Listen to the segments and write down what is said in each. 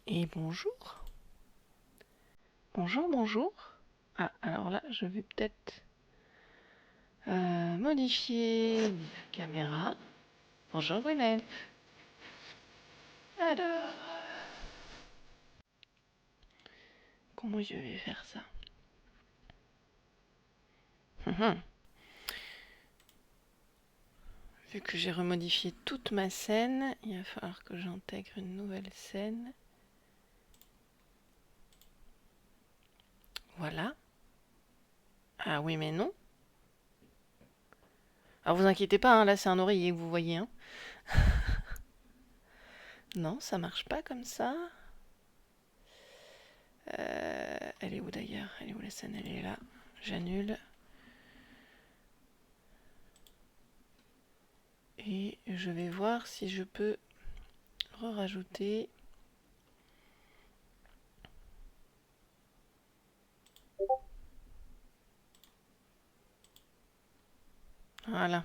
Et bonjour. Bonjour, bonjour. Ah, alors là, je vais peut-être modifier la caméra. Bonjour, Gwyneth. Alors, comment je vais faire ça? Vu que j'ai remodifié toute ma scène, il va falloir que j'intègre une nouvelle scène. Voilà. Ah oui, mais non. Alors vous inquiétez pas, hein, là c'est un oreiller que vous voyez. Hein. Non, ça marche pas comme ça. Elle est où d'ailleurs? Elle est où la scène? Elle est là. J'annule. Et je vais voir si je peux rajouter. Voilà.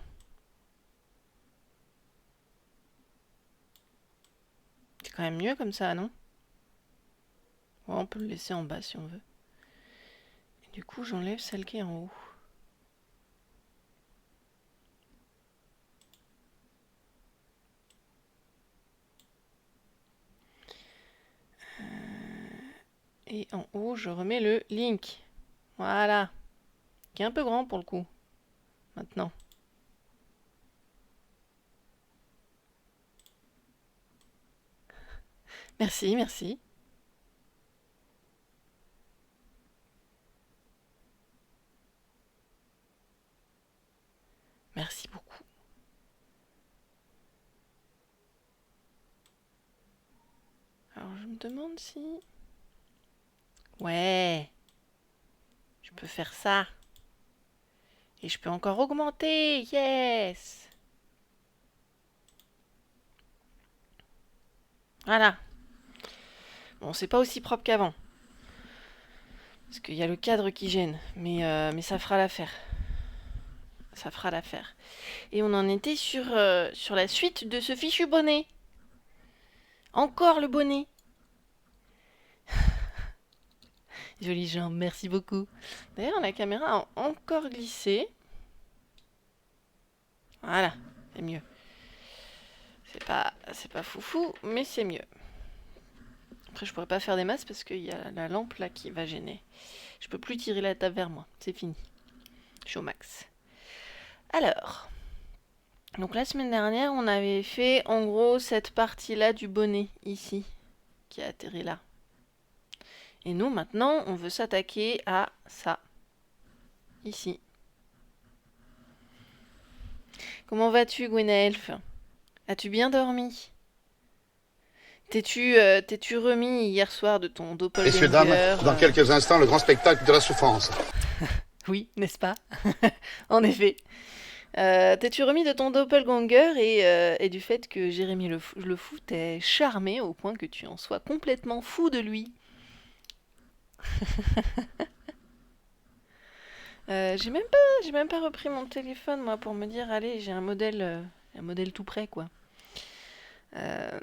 C'est quand même mieux comme ça, non? Ouais, on peut le laisser en bas si on veut. Et du coup, j'enlève celle qui est en haut. Et en haut, je remets le link. Voilà. Qui est un peu grand pour le coup. Maintenant. Merci, merci. Merci beaucoup. Alors, je me demande si... Ouais. Je peux faire ça. Et je peux encore augmenter. Yes. Voilà. Bon, c'est pas aussi propre qu'avant. Parce qu'il y a le cadre qui gêne. Mais ça fera l'affaire. Ça fera l'affaire. Et on en était sur la suite de ce fichu bonnet. Encore le bonnet. Jolie jambe, merci beaucoup. D'ailleurs, la caméra a encore glissé. Voilà, c'est mieux. C'est pas foufou, mais c'est mieux. Après, je pourrais pas faire des masses parce qu'il y a la lampe là qui va gêner. Je peux plus tirer la table vers moi, c'est fini. Je suis au max. Alors, donc la semaine dernière, on avait fait en gros cette partie-là du bonnet ici, qui a atterri là. Et nous, maintenant, on veut s'attaquer à ça, ici. Comment vas-tu, Gwenaëlf? As-tu bien dormi? T'es-tu remis hier soir de ton Messieurs, dames, doppelganger dans quelques instants, le grand spectacle de la souffrance. Oui, n'est-ce pas? En effet. T'es-tu remis de ton doppelganger et du fait que Jérémy le fou t'ait charmé au point que tu en sois complètement fou de lui? J'ai même pas repris mon téléphone moi pour me dire allez j'ai un modèle tout prêt quoi. Euh,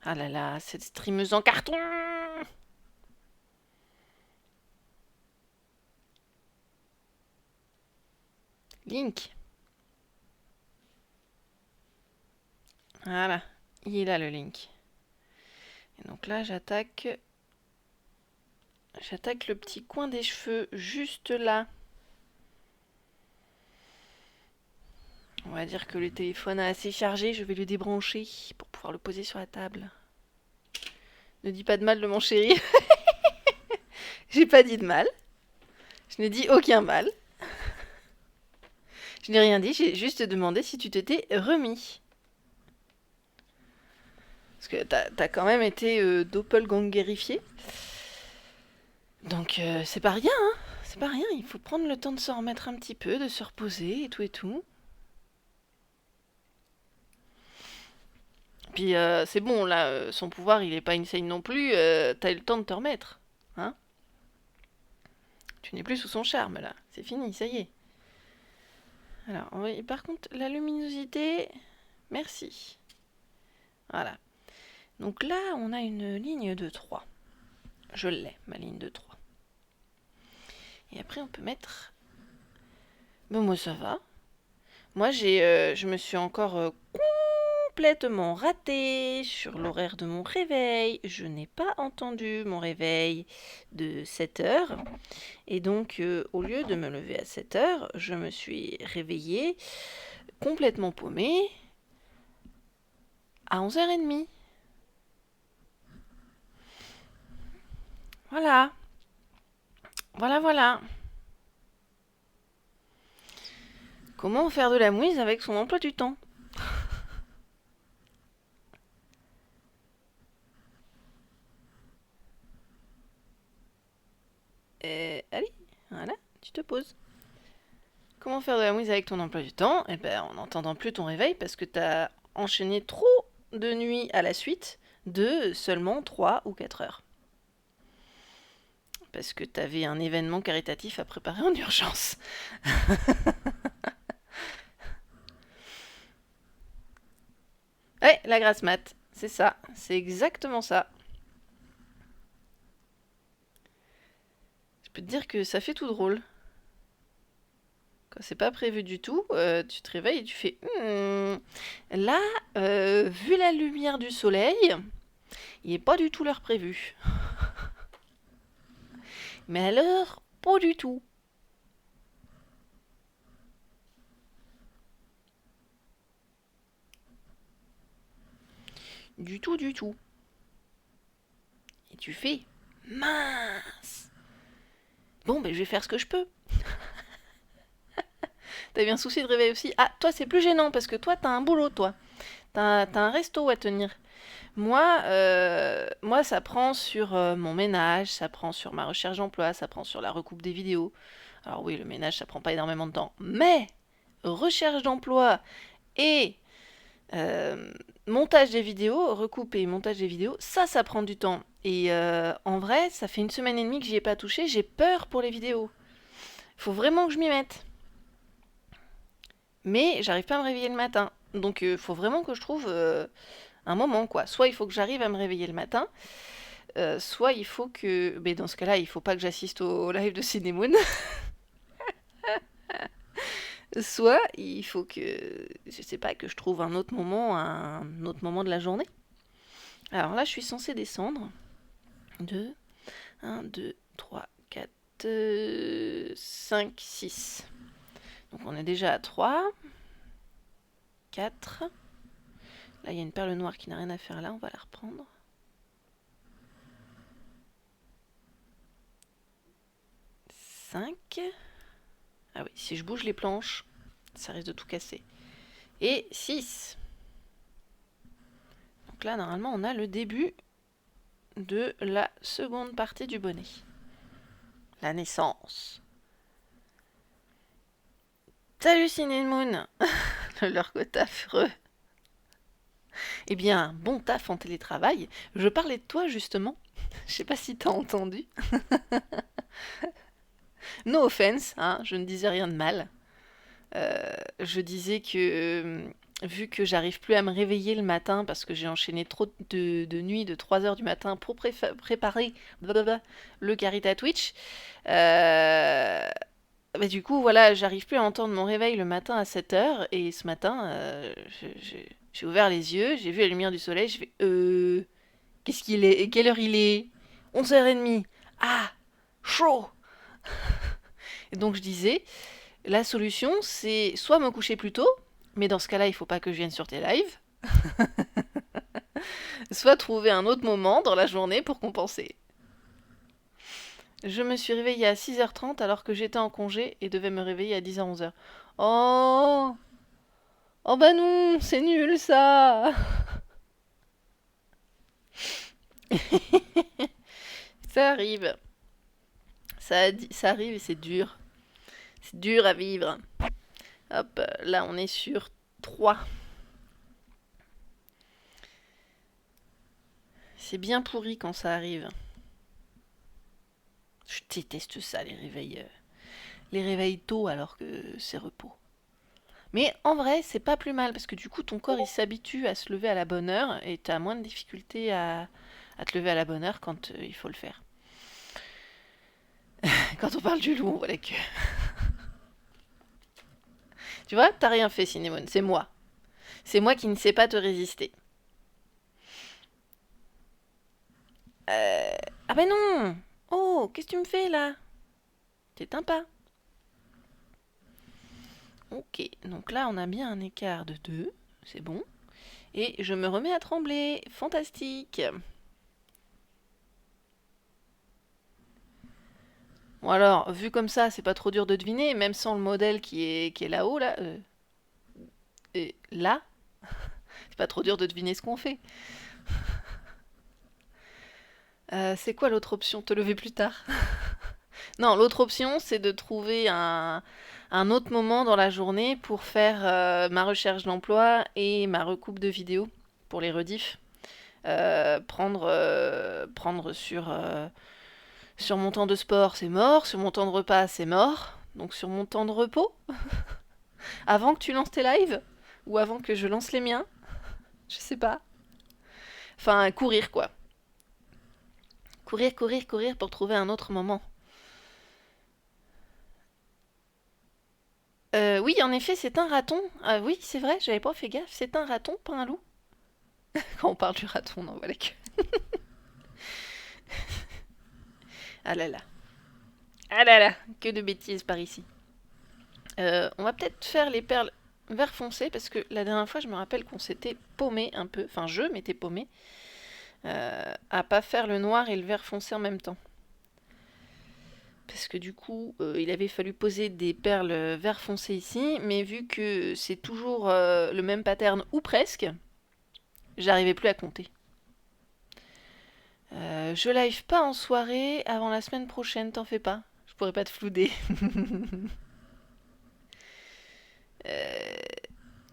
Ah là là, cette streameuse en carton! Link. Voilà, il a le link. Et donc là, j'attaque le petit coin des cheveux juste là. On va dire que le téléphone a assez chargé, je vais le débrancher pour pouvoir le poser sur la table. Ne dis pas de mal de mon chéri. J'ai pas dit de mal. Je n'ai dit aucun mal. Je n'ai rien dit, j'ai juste demandé si tu t'étais remis. Parce que t'as quand même été doppelgangerifié. Donc c'est pas rien, hein. C'est pas rien, il faut prendre le temps de se remettre un petit peu, de se reposer et tout et tout. Puis c'est bon, là, son pouvoir, il est pas insane non plus, t'as eu le temps de te remettre. Hein? Tu n'es plus sous son charme, là. C'est fini, ça y est. Alors, oui, par contre, la luminosité... Merci. Voilà. Donc là, on a une ligne de 3. Je l'ai, ma ligne de 3. Et après, on peut mettre... Ben moi, ça va. Moi, je me suis encore complètement ratée sur l'horaire de mon réveil. Je n'ai pas entendu mon réveil de 7 heures. Et donc, au lieu de me lever à 7 heures, je me suis réveillée complètement paumée à 11h30. Voilà. Voilà. Comment faire de la mouise avec son emploi du temps? Allez, voilà, tu te poses. Comment faire de la mouise avec ton emploi du temps? Eh ben, en n'entendant plus ton réveil parce que t'as enchaîné trop de nuits à la suite de seulement 3 ou 4 heures. Parce que t'avais un événement caritatif à préparer en urgence. Ouais, la grasse mat, c'est ça, c'est exactement ça. Je peux te dire que ça fait tout drôle. Quand c'est pas prévu du tout, tu te réveilles et tu fais là, vu la lumière du soleil, il n'est pas du tout l'heure prévue. Mais à l'heure, pas du tout. Du tout. Et tu fais mince. Bon, ben je vais faire ce que je peux. T'as eu un souci de réveil aussi. Ah, toi, c'est plus gênant parce que toi, t'as un boulot, toi. T'as un resto à tenir. Moi, ça prend sur mon ménage, ça prend sur ma recherche d'emploi, ça prend sur la recoupe des vidéos. Alors oui, le ménage, ça prend pas énormément de temps. Mais recherche d'emploi et montage des vidéos, recoupe et montage des vidéos, ça prend du temps. Et en vrai, ça fait 1 semaine et demie que j'y ai pas touché, j'ai peur pour les vidéos. Il faut vraiment que je m'y mette. Mais j'arrive pas à me réveiller le matin. Donc faut vraiment que je trouve un moment, quoi. Soit il faut que j'arrive à me réveiller le matin, soit il faut que... Mais dans ce cas-là, il faut pas que j'assiste au live de Cinemoon. Soit il faut que... Je sais pas, que je trouve un autre moment de la journée. Alors là, je suis censée descendre. 2, 1, 2, 3, 4, 5, 6. Donc on est déjà à 3, 4. Là, il y a une perle noire qui n'a rien à faire là, on va la reprendre. 5. Ah oui, si je bouge les planches, ça risque de tout casser. Et 6. Donc là, normalement, on a le début de la seconde partie du bonnet. La naissance. Salut Cinemoon. Leur côté affreux. Eh bien, bon taf en télétravail. Je parlais de toi justement. Je sais pas si t'as entendu. No offense, hein, je ne disais rien de mal. Je disais que vu que j'arrive plus à me réveiller le matin parce que j'ai enchaîné trop de nuits de 3 heures du matin pour préparer le Carita Twitch, bah, du coup, voilà, j'arrive plus à entendre mon réveil le matin à 7 heures. Et ce matin, j'ai ouvert les yeux, j'ai vu la lumière du soleil, je fais qu'est-ce qu'il est? Et quelle heure il est? 11h30. Ah, chaud. Et donc je disais, la solution, c'est soit me coucher plus tôt, mais dans ce cas-là, il faut pas que je vienne sur tes lives, soit trouver un autre moment dans la journée pour compenser. Je me suis réveillée à 6h30 alors que j'étais en congé et devais me réveiller à 10h, 11h. Oh! Oh bah non, c'est nul ça! Ça arrive. Ça arrive et c'est dur. C'est dur à vivre. Hop, là on est sur 3. C'est bien pourri quand ça arrive. Je déteste ça, les réveils tôt alors que c'est repos. Mais en vrai, c'est pas plus mal parce que du coup, ton corps il s'habitue à se lever à la bonne heure et t'as moins de difficultés à te lever à la bonne heure quand il faut le faire. Quand on parle du loup, on voit la queue. Tu vois, t'as rien fait, Cinnamon, c'est moi. C'est moi qui ne sais pas te résister. Ah ben non. Oh, qu'est-ce que tu me fais là? T'éteins pas. Ok, donc là on a bien un écart de 2, c'est bon. Et je me remets à trembler, fantastique. Bon alors, vu comme ça, c'est pas trop dur de deviner, même sans le modèle qui est là-haut, là. Et là, c'est pas trop dur de deviner ce qu'on fait. C'est quoi l'autre option? Te lever plus tard? Non, l'autre option, c'est de trouver un autre moment dans la journée pour faire ma recherche d'emploi et ma recoupe de vidéos pour les rediffs. Prendre sur mon temps de sport, c'est mort. Sur mon temps de repas, c'est mort. Donc sur mon temps de repos, avant que tu lances tes lives, ou avant que je lance les miens, je sais pas. Enfin, courir quoi. Courir, courir, courir pour trouver un autre moment. Oui, en effet, c'est un raton. Ah oui, c'est vrai, j'avais pas fait gaffe. C'est un raton, pas un loup. Quand on parle du raton, non, voilà que. Ah là là. Ah là là, que de bêtises par ici. On va peut-être faire les perles vert foncé parce que la dernière fois, je me rappelle qu'on s'était paumé un peu. Enfin, je m'étais paumé à pas faire le noir et le vert foncé en même temps. Parce que du coup, il avait fallu poser des perles vert foncé ici, mais vu que c'est toujours le même pattern ou presque, j'arrivais plus à compter. Je live pas en soirée avant la semaine prochaine, t'en fais pas. Je pourrais pas te flouder. Euh,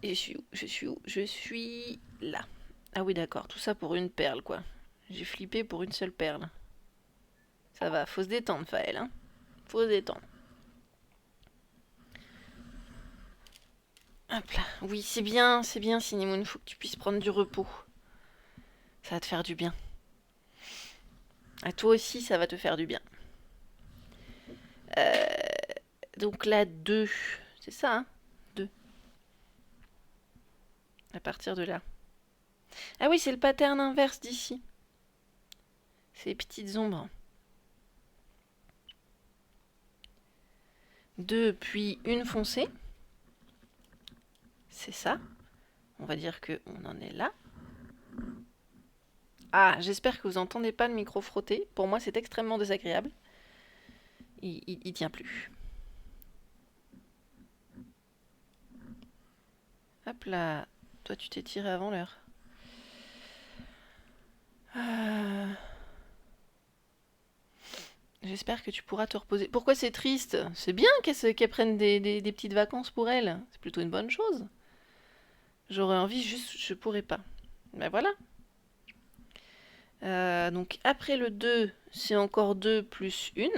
et je suis où? Je suis où? Je suis là. Ah oui, d'accord, tout ça pour une perle, quoi. J'ai flippé pour une seule perle. Ça va, faut se détendre, Faël, hein. Faut se détendre. Hop là. Oui, c'est bien, Cinnamon, faut que tu puisses prendre du repos. Ça va te faire du bien. À toi aussi, ça va te faire du bien. Euh, donc là, 2. C'est ça, hein? 2. À partir de là. Ah oui, c'est le pattern inverse d'ici. Ces petites ombres. 2 puis une foncée. C'est ça. On va dire qu'on en est là. Ah, j'espère que vous entendez pas le micro frotter. Pour moi, c'est extrêmement désagréable. Il tient plus. Hop là. Toi, tu t'es tiré avant l'heure. J'espère que tu pourras te reposer. Pourquoi c'est triste? C'est bien qu'elle prenne des petites vacances pour elle. C'est plutôt une bonne chose. J'aurais envie, juste je pourrais pas. Ben voilà. Donc après le 2, c'est encore 2 plus 1.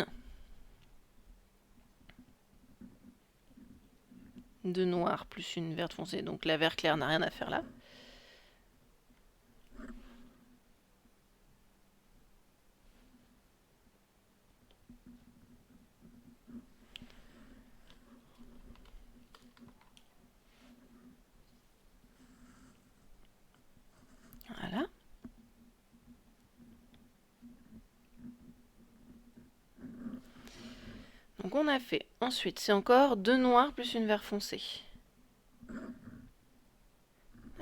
2 noirs plus une verte foncée. Donc la vert clair n'a rien à faire là. Voilà. Donc on a fait. Ensuite, c'est encore 2 noirs plus une vert foncé.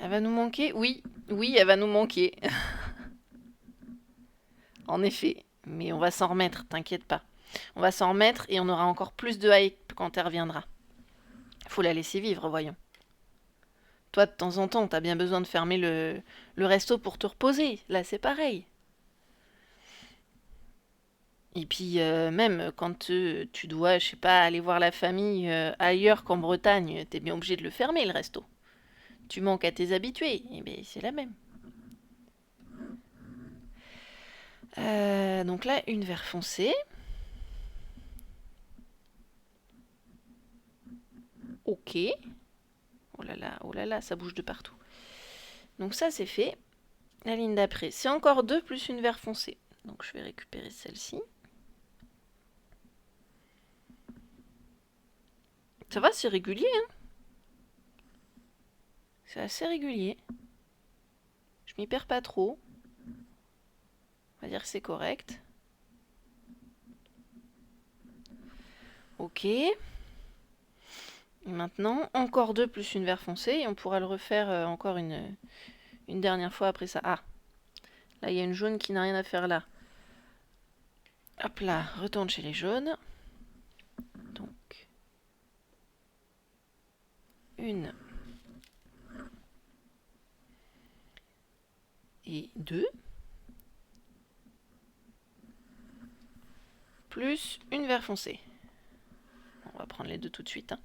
Elle va nous manquer? Oui, oui, elle va nous manquer. En effet. Mais on va s'en remettre, t'inquiète pas. On va s'en remettre et on aura encore plus de hype quand elle reviendra. Faut la laisser vivre, voyons. Toi, de temps en temps, t'as bien besoin de fermer le resto pour te reposer. Là, c'est pareil. Et puis, même quand tu dois, je sais pas, aller voir la famille ailleurs qu'en Bretagne, t'es bien obligé de le fermer, le resto. Tu manques à tes habitués. Eh bien, c'est la même. Donc là, une vert foncé. Ok. oh là là, ça bouge de partout. Donc ça, c'est fait. La ligne d'après, c'est encore 2 plus une vert foncé. Donc je vais récupérer celle-ci. Ça va, c'est régulier, hein. C'est assez régulier. Je m'y perds pas trop. On va dire que c'est correct. Ok. Et maintenant, encore 2 plus une vert foncé. Et on pourra le refaire encore une dernière fois après ça. Ah, là, il y a une jaune qui n'a rien à faire là. Hop là, retourne chez les jaunes. Donc, une et 2. Plus une vert foncé. On va prendre les deux tout de suite, hein.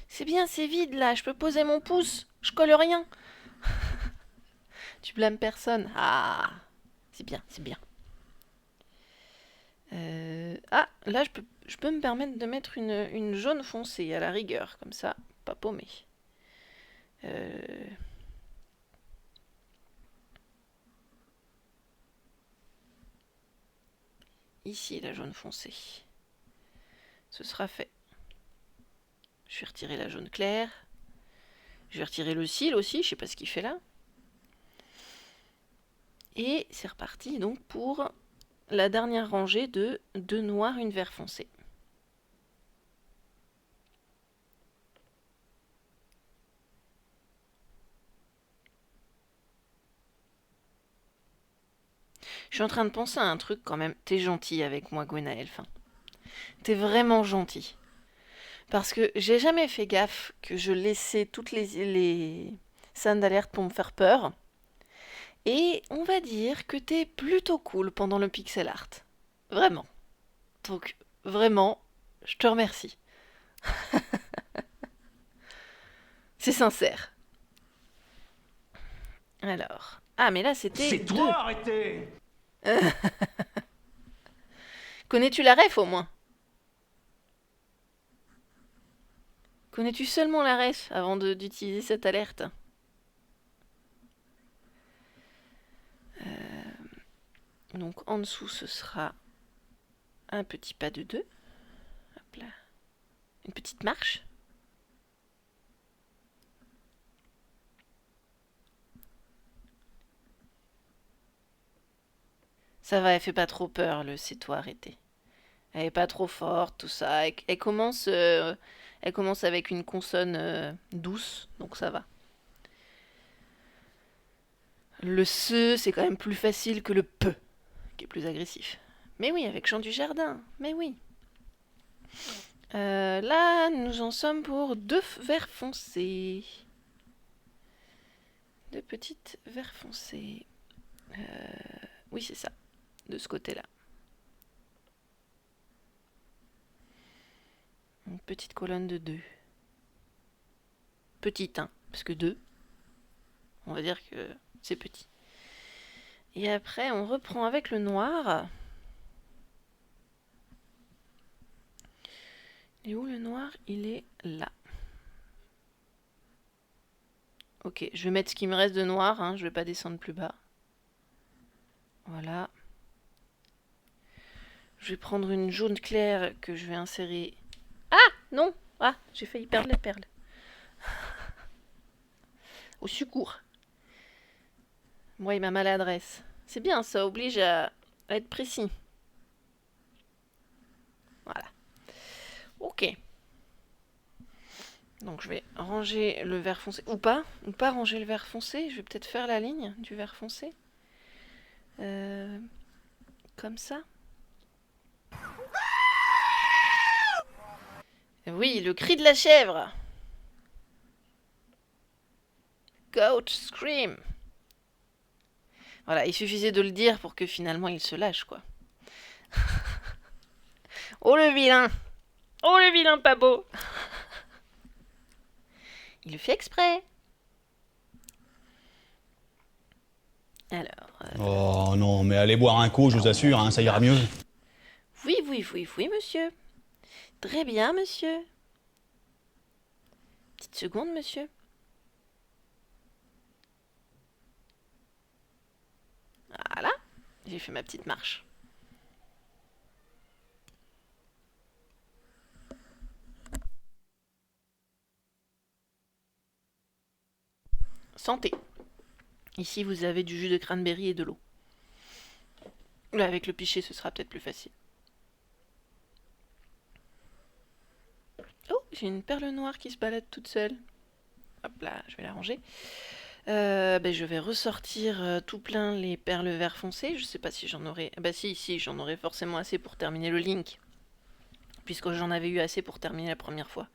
C'est bien, c'est vide là, je peux poser mon pouce, je colle rien. Tu blâmes personne. Ah, c'est bien, c'est bien. Ah, là je peux me permettre de mettre une jaune foncée à la rigueur, comme ça, pas paumé. Ici la jaune foncée. Ce sera fait. Je vais retirer la jaune claire. Je vais retirer le cil aussi, je sais pas ce qu'il fait là. Et c'est reparti donc pour la dernière rangée de 2 noirs, une vert foncé. Je suis en train de penser à un truc quand même. T'es gentil avec moi, Gwenaël. Enfin, t'es vraiment gentil. Parce que j'ai jamais fait gaffe que je laissais toutes les scènes d'alerte pour me faire peur. Et on va dire que t'es plutôt cool pendant le pixel art. Vraiment. Donc, vraiment, je te remercie. C'est sincère. Alors. Ah, mais là, c'était. C'est toi, arrêtez! Connais-tu la ref au moins? Connais-tu seulement la ref avant d'utiliser cette alerte? Donc en dessous, ce sera un petit pas de 2. Hop là. Une petite marche. Ça va, elle fait pas trop peur, le c'est toi, arrêtez. Elle est pas trop forte, tout ça. Elle commence avec une consonne douce, donc ça va. Le se, c'est quand même plus facile que le pe, qui est plus agressif. Mais oui, avec chant du jardin, mais oui. Là, nous en sommes pour 2 verts foncés. 2 petites verts foncés. Oui, c'est ça, de ce côté-là. Une petite colonne de 2. Petite, hein, parce que 2, on va dire que c'est petit. Et après, on reprend avec le noir. Et où le noir? Il est là. Ok, je vais mettre ce qui me reste de noir, hein, je vais pas descendre plus bas. Voilà. Je vais prendre une jaune claire que je vais insérer. Ah non. Ah, j'ai failli perdre la perle. Au secours. Moi et ma maladresse. C'est bien, ça oblige à être précis. Voilà. Ok. Donc je vais ranger le vert foncé. Ou pas ranger le vert foncé. Je vais peut-être faire la ligne du vert foncé. Comme ça. Oui, le cri de la chèvre. Goat scream. Voilà, il suffisait de le dire pour que finalement il se lâche, quoi. Oh le vilain! Oh le vilain pas beau! Il le fait exprès. Alors. Oh non, mais allez boire un coup, je vous assure, hein, ça ira mieux. Oui, monsieur. Très bien, monsieur. Petite seconde, monsieur. Voilà, j'ai fait ma petite marche. Santé. Ici, vous avez du jus de cranberry et de l'eau. Là, avec le pichet, ce sera peut-être plus facile. Oh, j'ai une perle noire qui se balade toute seule. Hop là, je vais la ranger. Je vais ressortir tout plein les perles vert foncé. Je sais pas si j'en aurai... Bah si, j'en aurai forcément assez pour terminer le link. Puisque j'en avais eu assez pour terminer la première fois.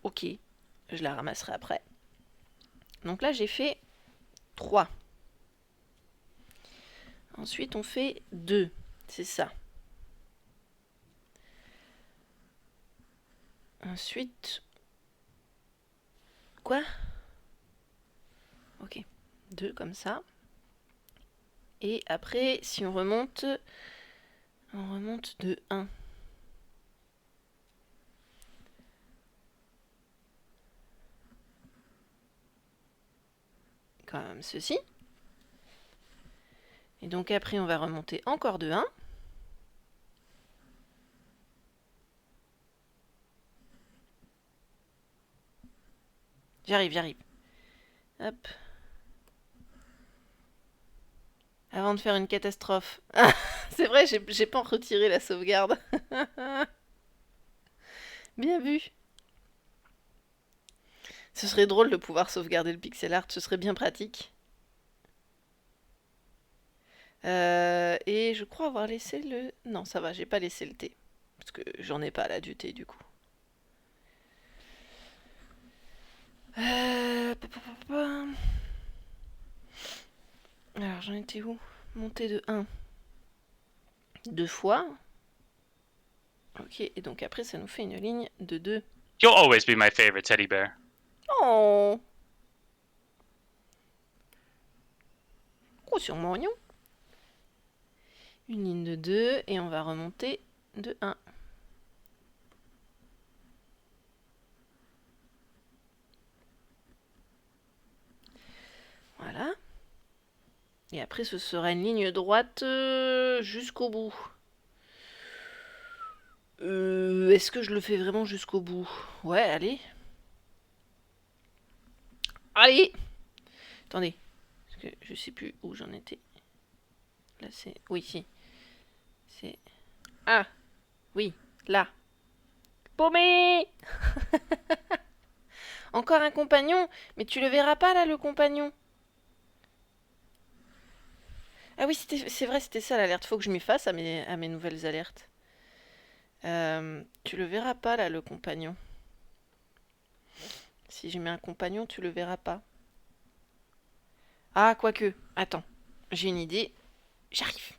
Ok, je la ramasserai après. Donc là, j'ai fait 3. Ensuite, on fait 2. C'est ça. Ensuite... Quoi? Ok. 2 comme ça. Et après, si on remonte de 1. Comme ceci. Et donc après, on va remonter encore de 1. J'arrive. Hop. Avant de faire une catastrophe. C'est vrai, j'ai pas retiré la sauvegarde. Bien vu. Ce serait drôle de pouvoir sauvegarder le pixel art, ce serait bien pratique. Et je crois avoir laissé le... Non, ça va, j'ai pas laissé le thé. Parce que j'en ai pas là du thé du coup. Alors j'en étais où? Monter de 1. 2 fois. Ok, et donc après ça nous fait une ligne de 2. You'll always be my favorite teddy bear. Oh! Gros sur mon oignon. Une ligne de 2 et on va remonter de 1. Voilà. Et après ce sera une ligne droite jusqu'au bout. Est-ce que je le fais vraiment jusqu'au bout? Ouais, allez. Allez! Attendez. Parce que je sais plus où j'en étais. Là c'est... Oui, si. C'est... Ah! Oui, là. Paumé! Encore un compagnon? Mais tu le verras pas là, le compagnon. Ah oui, c'est vrai, c'était ça l'alerte. Faut que je m'y fasse à mes nouvelles alertes. Tu le verras pas là, le compagnon. Si je mets un compagnon, tu le verras pas. Ah, quoique. Attends, j'ai une idée. J'arrive.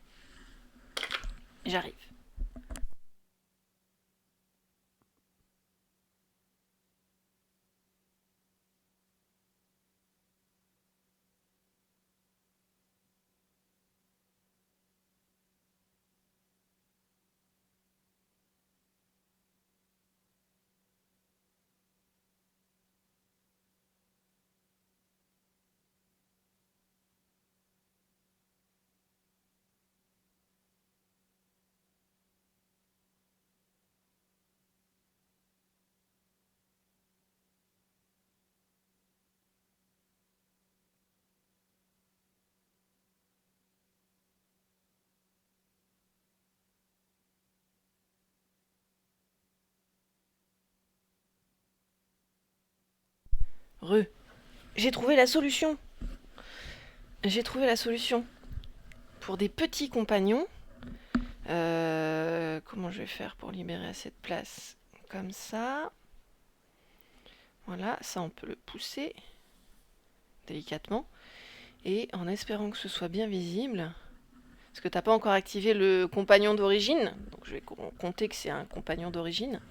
J'ai trouvé la solution. Pour des petits compagnons. Comment je vais faire pour libérer cette place? Comme ça. Voilà, ça on peut le pousser délicatement. Et en espérant que ce soit bien visible. Parce que t'as pas encore activé le compagnon d'origine. Donc je vais compter que c'est un compagnon d'origine.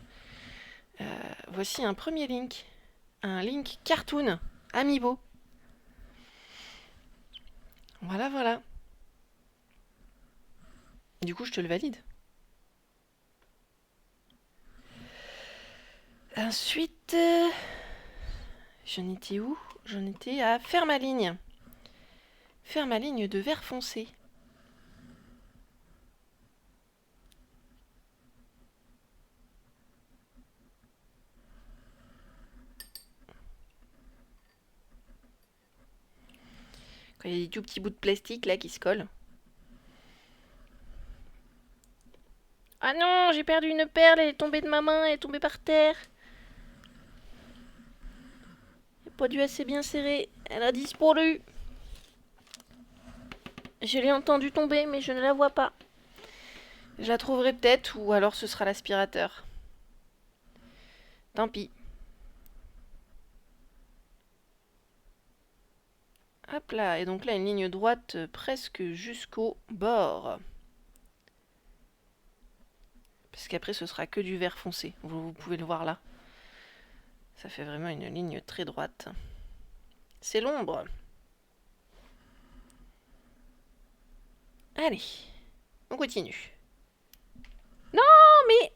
Voici un premier link. Un link cartoon. Amiibo. Voilà. Du coup, je te le valide. Ensuite, j'en étais où? J'en étais à faire ma ligne. Faire ma ligne de vert foncé. Quand il y a des tout petits bouts de plastique là qui se collent. Ah non, j'ai perdu une perle, elle est tombée de ma main, elle est tombée par terre. Elle n'a pas dû assez bien serrer, elle a disparu. Je l'ai entendue tomber, mais je ne la vois pas. Je la trouverai peut-être, ou alors ce sera l'aspirateur. Tant pis. Hop là, et donc là une ligne droite presque jusqu'au bord. Parce qu'après ce sera que du vert foncé, vous pouvez le voir là. Ça fait vraiment une ligne très droite. C'est l'ombre. Allez, on continue. Non, mais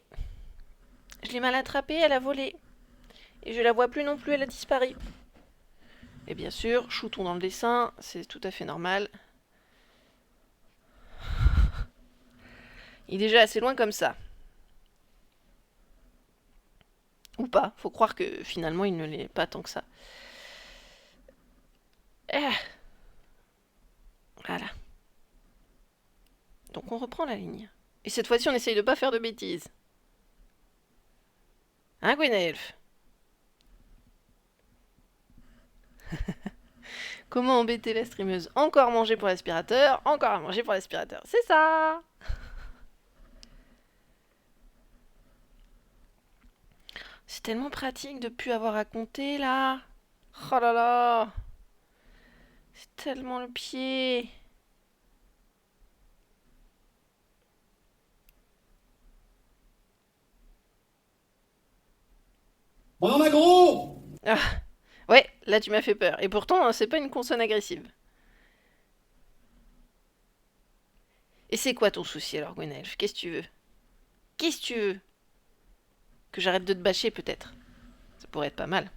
je l'ai mal attrapée, elle a volé. Et je la vois plus non plus, elle a disparu. Et bien sûr, shootons dans le dessin, c'est tout à fait normal. Il est déjà assez loin comme ça. Ou pas, faut croire que finalement il ne l'est pas tant que ça. Voilà. Donc on reprend la ligne. Et cette fois-ci on essaye de pas faire de bêtises. Hein, Gwenelf? Comment embêter la streameuse? Encore manger pour l'aspirateur, encore à manger pour l'aspirateur. C'est ça! C'est tellement pratique de plus avoir à compter là. Oh là là! C'est tellement le pied. On en a gros! Ah, ouais, là tu m'as fait peur. Et pourtant, c'est pas une consonne agressive. Et c'est quoi ton souci alors, Gwenelf? Qu'est-ce que tu veux? Qu'est-ce que tu veux? Que j'arrête de te bâcher peut-être? Ça pourrait être pas mal.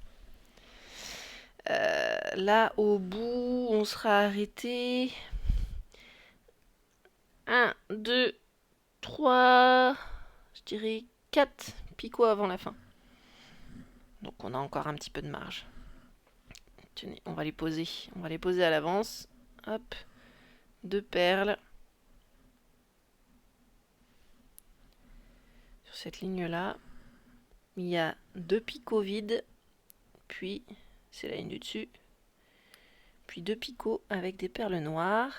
Là, au bout, on sera arrêté. 1, 2, 3, je dirais 4 picots avant la fin. Donc on a encore un petit peu de marge. Tenez, on va les poser. On va les poser à l'avance. Hop, 2 perles. Sur cette ligne-là, il y a 2 picots vides. Puis, c'est la ligne du dessus. Puis 2 picots avec des perles noires.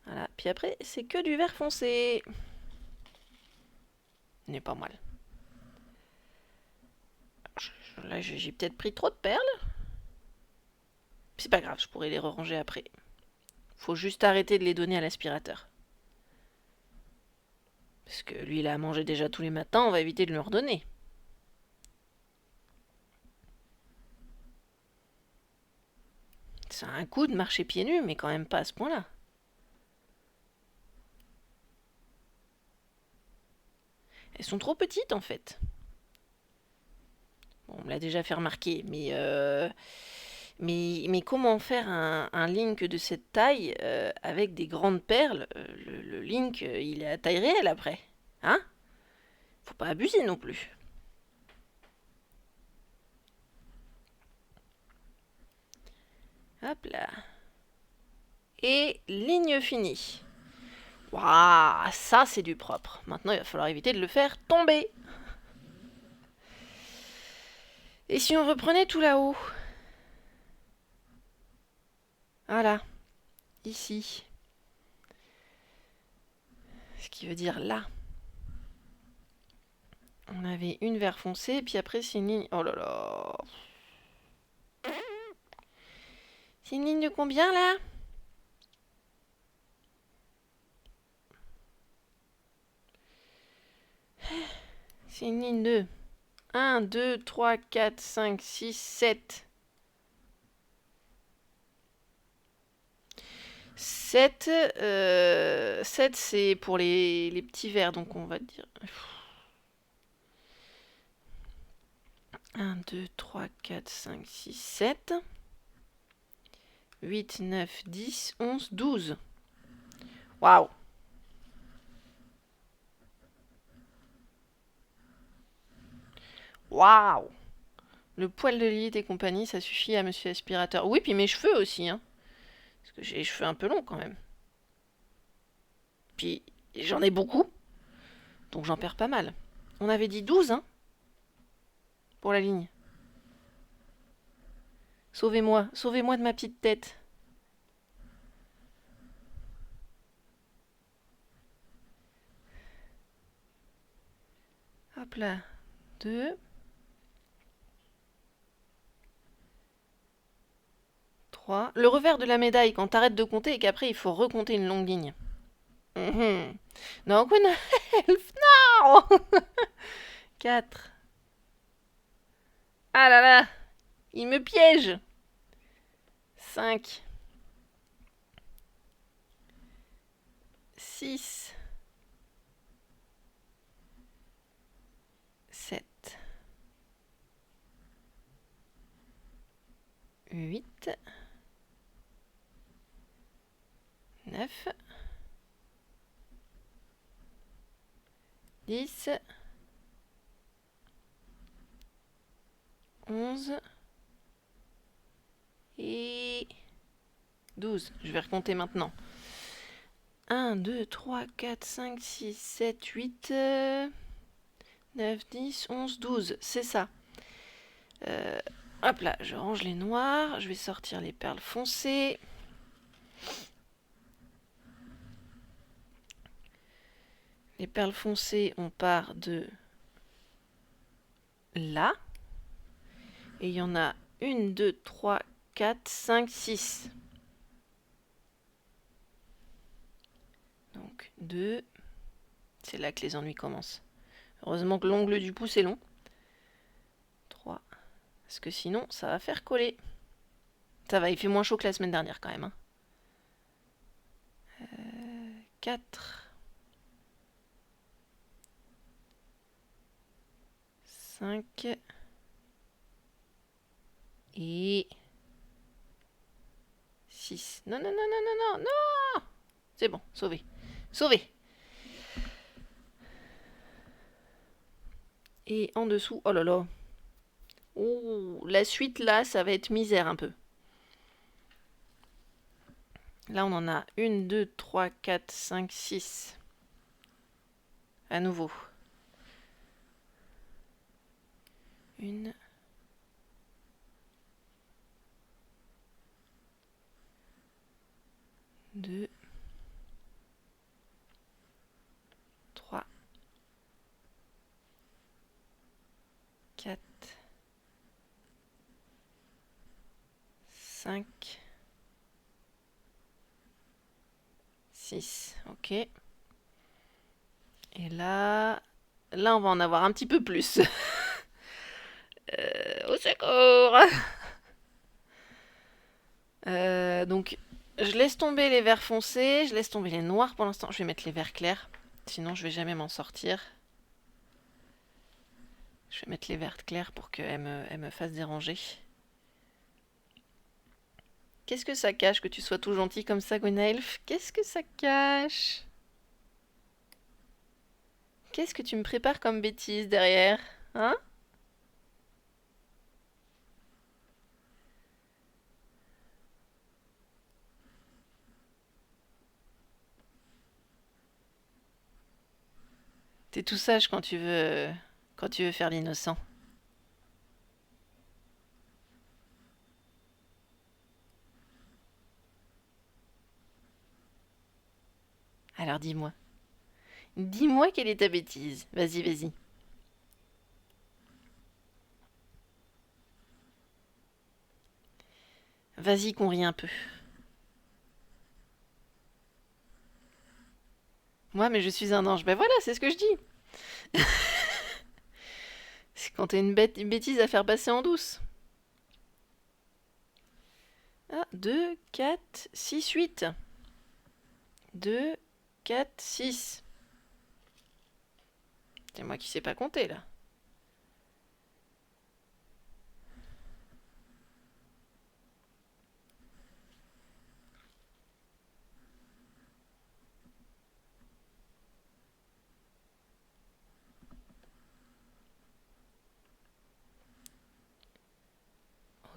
Voilà. Puis après, c'est que du vert foncé. Ce n'est pas mal. Là, j'ai peut-être pris trop de perles. C'est pas grave, je pourrais les ranger après. Faut juste arrêter de les donner à l'aspirateur. Parce que lui, il a à manger déjà tous les matins, on va éviter de lui en redonner. Ça a un coup de marcher pieds nus, mais quand même pas à ce point-là. Elles sont trop petites en fait. Bon, on me l'a déjà fait remarquer, mais comment faire un link de cette taille avec des grandes perles? Le link, il est à taille réelle après. Hein? Faut pas abuser non plus. Hop là. Et ligne finie. Waouh, ça c'est du propre. Maintenant, il va falloir éviter de le faire tomber. Et si on reprenait tout là-haut? Voilà. Ici. Ce qui veut dire là. On avait une vert foncé, et puis après c'est une ligne... Oh là là. C'est une ligne de combien là? C'est une ligne de 1, 2, 3, 4, 5, 6, 7. 7, 7 c'est pour les petits verres, donc on va dire... 1, 2, 3, 4, 5, 6, 7. 8, 9, 10, 11, 12. Waouh! Waouh! Le poil de Lilith et compagnie, ça suffit à Monsieur Aspirateur. Oui, puis mes cheveux aussi, hein. Parce que j'ai les cheveux un peu longs quand même. Puis j'en ai beaucoup. Donc j'en perds pas mal. On avait dit 12, hein? Pour la ligne. Sauvez-moi, sauvez-moi de ma petite tête. Hop là. 2. 3. Le revers de la médaille, quand t'arrêtes de compter et qu'après il faut recompter une longue ligne. Non, Gwen Elf, non. 4. Ah là là, il me piège. 5. 6. 7. 8. 9. 10. 11. Et 12. Je vais recompter maintenant. 1, 2, 3, 4, 5, 6, 7, 8, 9, 10, 11, 12. C'est ça. Hop là, je range les noirs. Je vais sortir les perles foncées. Les perles foncées, on part de là. Et il y en a 1, 2, 3, 4, 5, 6. Donc 2. C'est là que les ennuis commencent. Heureusement que l'ongle du pouce est long. 3. Parce que sinon, ça va faire coller. Ça va, il fait moins chaud que la semaine dernière quand même. 4. 5. Et 6. Non, non, non, non, non, non, non. C'est bon, sauvé. Sauvé. Et en dessous, oh là là. Oh, la suite là, ça va être misère un peu. Là, on en a 1, 2, 3, 4, 5, 6. À nouveau. 1. 2. 3. 4. 5. 6. Ok. Et là, on va en avoir un petit peu plus. Au secours. Donc, je laisse tomber les verts foncés, je laisse tomber les noirs pour l'instant. Je vais mettre les verts clairs, sinon je vais jamais m'en sortir. Je vais mettre les verts clairs pour qu'elles me fassent déranger. Qu'est-ce que ça cache que tu sois tout gentil comme ça, Gwenaelf? Qu'est-ce que ça cache? Qu'est-ce que tu me prépares comme bêtise derrière? Hein? T'es tout sage quand tu veux faire l'innocent. Alors dis-moi. Dis-moi quelle est ta bêtise. Vas-y, vas-y. Vas-y qu'on rit un peu. Moi, mais je suis un ange. Ben voilà, c'est ce que je dis. C'est quand t'as une bêtise à faire passer en douce. Ah, 2, 4, 6, 8. 2, 4, 6. C'est moi qui sais pas compter là.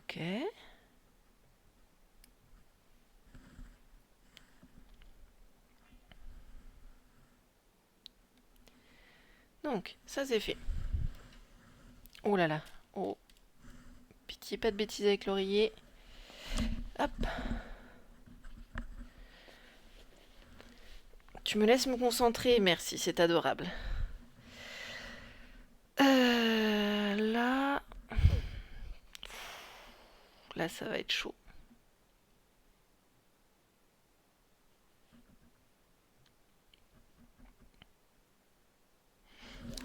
Ok. Donc, ça c'est fait. Oh là là. Oh. Pitié, pas de bêtises avec l'oreiller. Hop. Tu me laisses me concentrer, merci, c'est adorable. Là... Là, ça va être chaud.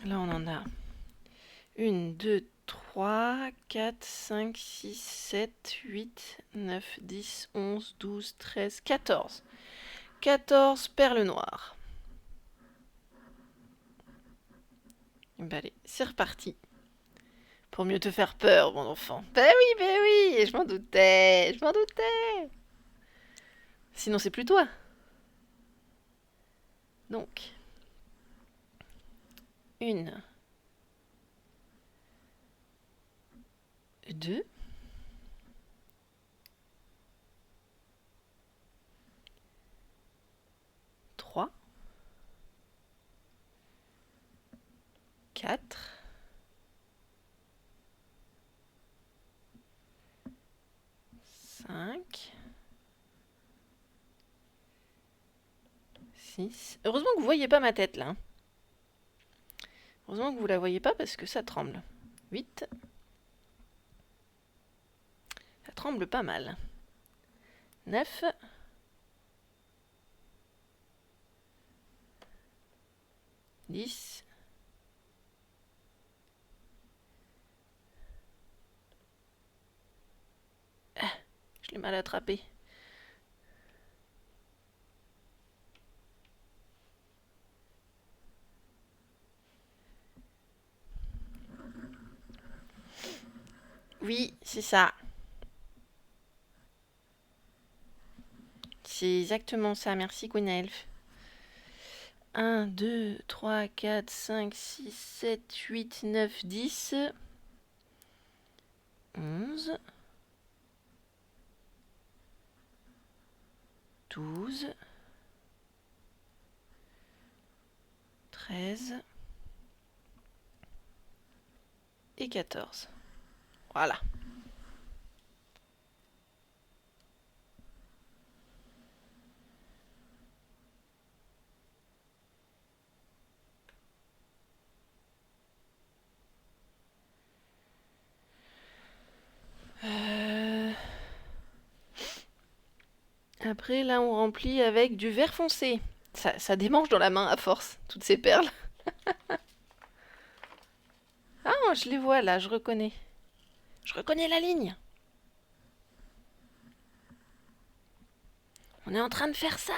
Là, on en a 1, 2, 3, 4, 5, 6, 7, 8, 9, 10, 11, 12, 13, 14. 14 perles noires. Bah allez, c'est reparti. Pour mieux te faire peur, mon enfant. Ben oui, je m'en doutais, je m'en doutais. Sinon, c'est plus toi. Donc, 1, 2, 3, 4, 5, 6. Heureusement que vous voyez pas ma tête là. Hein. Heureusement que vous la voyez pas parce que ça tremble. 8. Ça tremble pas mal. 9. 10. Je l'ai mal attrapé. Oui, c'est ça. C'est exactement ça. Merci, Gwenaëlf. 1, 2, 3, 4, 5, 6, 7, 8, 9, 10. 11. 12. 13. Et 14. Voilà. Après, là, on remplit avec du vert foncé. Ça démange dans la main à force, toutes ces perles. Ah, je les vois là, je reconnais. Je reconnais la ligne. On est en train de faire ça.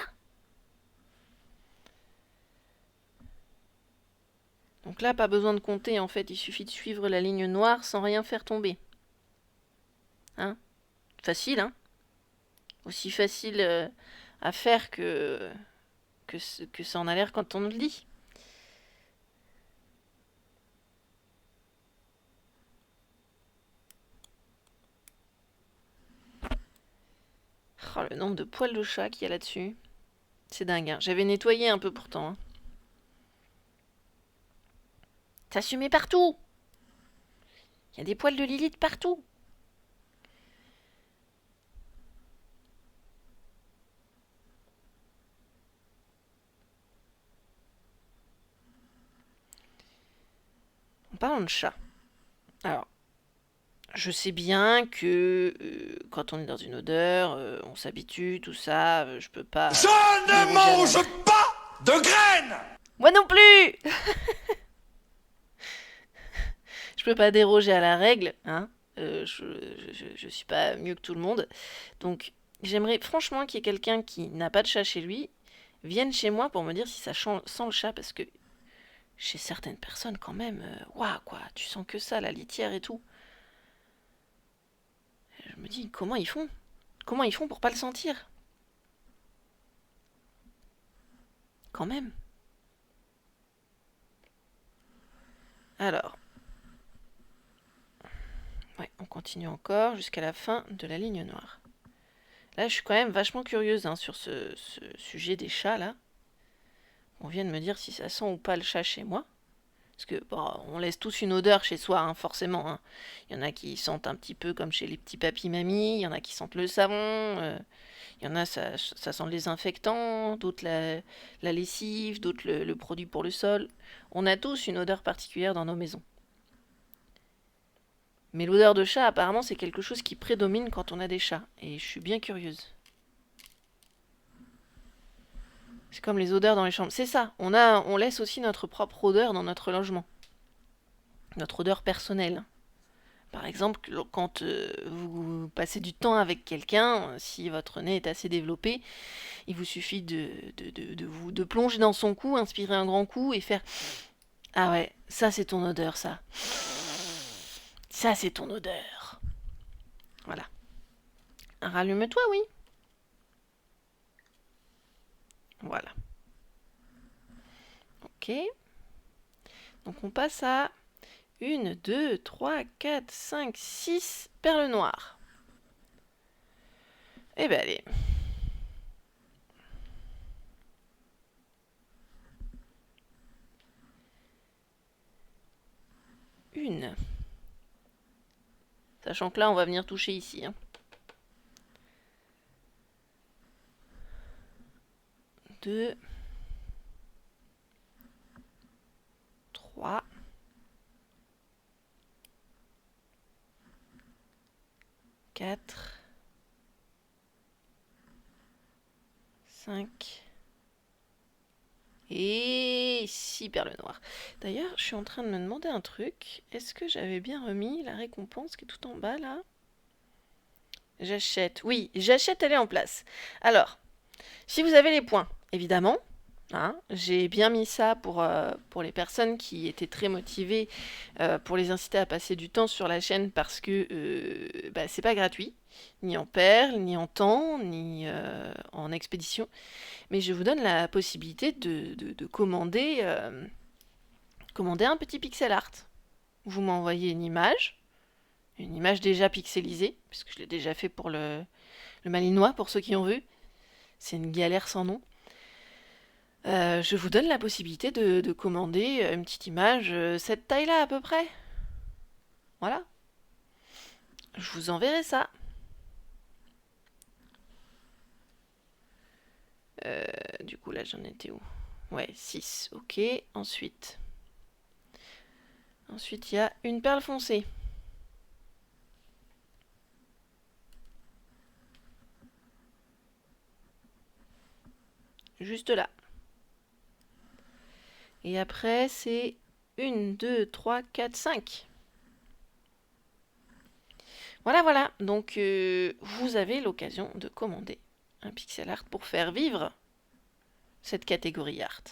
Donc là, pas besoin de compter, en fait, il suffit de suivre la ligne noire sans rien faire tomber. Hein? Facile, hein? Aussi facile à faire que ça en a l'air quand on le lit. Oh, le nombre de poils de chat qu'il y a là-dessus. C'est dingue, hein. J'avais nettoyé un peu pourtant. Hein. Ça se met partout. Il y a des poils de Lilith partout. En parlant de chat. Alors, je sais bien que quand on est dans une odeur, on s'habitue, tout ça, je peux pas... Je ne mange pas de graines. Moi non plus. Je peux pas déroger à la règle, hein. Je suis pas mieux que tout le monde. Donc, j'aimerais franchement qu'il y ait quelqu'un qui n'a pas de chat chez lui, vienne chez moi pour me dire si ça sent le chat, parce que chez certaines personnes, quand même, waouh, quoi, tu sens que ça, la litière et tout. Je me dis, comment ils font? Comment ils font pour pas le sentir? Quand même. Alors. Ouais, on continue encore jusqu'à la fin de la ligne noire. Là, je suis quand même vachement curieuse hein, sur ce sujet des chats, là. On vient de me dire si ça sent ou pas le chat chez moi. Parce que, bon, on laisse tous une odeur chez soi, hein, forcément. Hein. Il y en a qui sentent un petit peu comme chez les petits papis-mamies, il y en a qui sentent le savon, il y en a, ça sent le désinfectant, d'autres la lessive, d'autres le produit pour le sol. On a tous une odeur particulière dans nos maisons. Mais l'odeur de chat, apparemment, c'est quelque chose qui prédomine quand on a des chats. Et je suis bien curieuse. C'est comme les odeurs dans les chambres. C'est ça, on laisse aussi notre propre odeur dans notre logement. Notre odeur personnelle. Par exemple, quand vous passez du temps avec quelqu'un, si votre nez est assez développé, il vous suffit de plonger dans son cou, inspirer un grand coup et faire « Ah ouais, ça c'est ton odeur, ça. Ça c'est ton odeur. » Voilà. Rallume-toi, oui. Voilà. Ok. Donc on passe à 1, 2, 3, 4, 5, 6 perles noires. Eh ben allez. Une. Sachant que là, on va venir toucher ici. Hein. 2. 3. 4. 5. Et 6 perles noires. D'ailleurs, je suis en train de me demander un truc. Est-ce que j'avais bien remis la récompense qui est tout en bas, là? J'achète. Oui, j'achète, elle est en place. Alors, si vous avez les points, évidemment, hein, j'ai bien mis ça pour les personnes qui étaient très motivées, pour les inciter à passer du temps sur la chaîne parce que c'est pas gratuit, ni en perles, ni en temps, ni en expédition. Mais je vous donne la possibilité de commander un petit pixel art. Vous m'envoyez une image déjà pixelisée, puisque je l'ai déjà fait pour le malinois, pour ceux qui ont vu. C'est une galère sans nom. Je vous donne la possibilité de commander une petite image, cette taille-là à peu près. Voilà. Je vous enverrai ça. Du coup, là, j'en étais où? Ouais, 6, ok. Ensuite, il y a une perle foncée. Juste là. Et après, c'est 1, 2, 3, 4, 5. Voilà. Donc, vous avez l'occasion de commander un pixel art pour faire vivre cette catégorie art.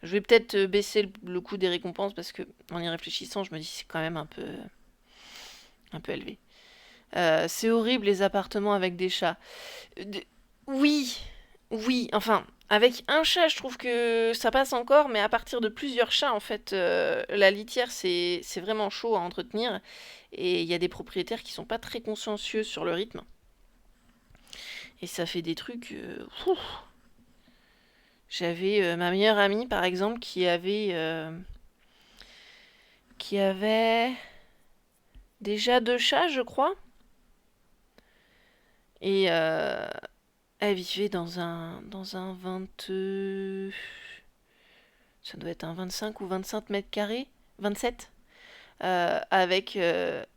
Je vais peut-être baisser le coût des récompenses parce que, en y réfléchissant, je me dis que c'est quand même un peu élevé. C'est horrible les appartements avec des chats. Oui, enfin, avec un chat, je trouve que ça passe encore, mais à partir de plusieurs chats, en fait, la litière, c'est vraiment chaud à entretenir. Et il y a des propriétaires qui sont pas très consciencieux sur le rythme. Et ça fait des trucs... J'avais ma meilleure amie, par exemple, qui avait déjà 2 chats, je crois. Et elle vivait dans un 20... Ça doit être un 25 ou 25 mètres carrés. 27. Avec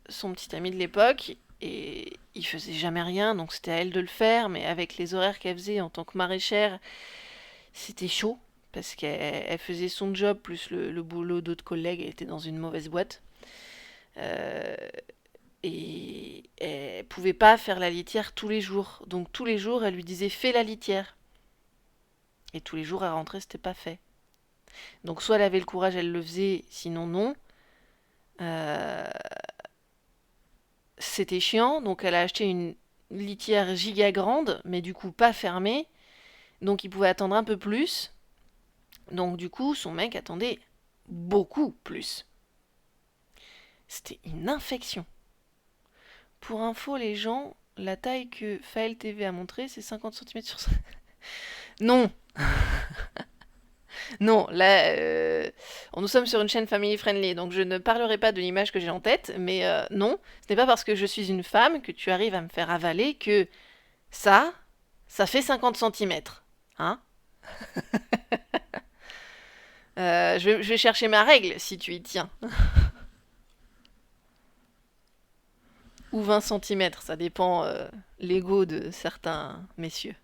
son petit ami de l'époque. Et il faisait jamais rien, donc c'était à elle de le faire. Mais avec les horaires qu'elle faisait en tant que maraîchère, c'était chaud. Parce qu'elle faisait son job, plus le boulot d'autres collègues. Elle était dans une mauvaise boîte. Et elle pouvait pas faire la litière tous les jours. Donc tous les jours, elle lui disait fais la litière. Et tous les jours, elle rentrait, c'était pas fait. Donc soit elle avait le courage, elle le faisait, sinon non. C'était chiant, donc elle a acheté une litière giga grande, mais du coup pas fermée. Donc il pouvait attendre un peu plus. Donc du coup, son mec attendait beaucoup plus. C'était une infection. Pour info, les gens, la taille que Faël TV a montré, c'est 50 cm sur 5. Non. Non, là, nous sommes sur une chaîne family friendly, donc je ne parlerai pas de l'image que j'ai en tête, mais non, ce n'est pas parce que je suis une femme que tu arrives à me faire avaler que ça fait 50 cm. Hein? Je vais chercher ma règle si tu y tiens. Ou 20 cm, ça dépend l'ego de certains messieurs.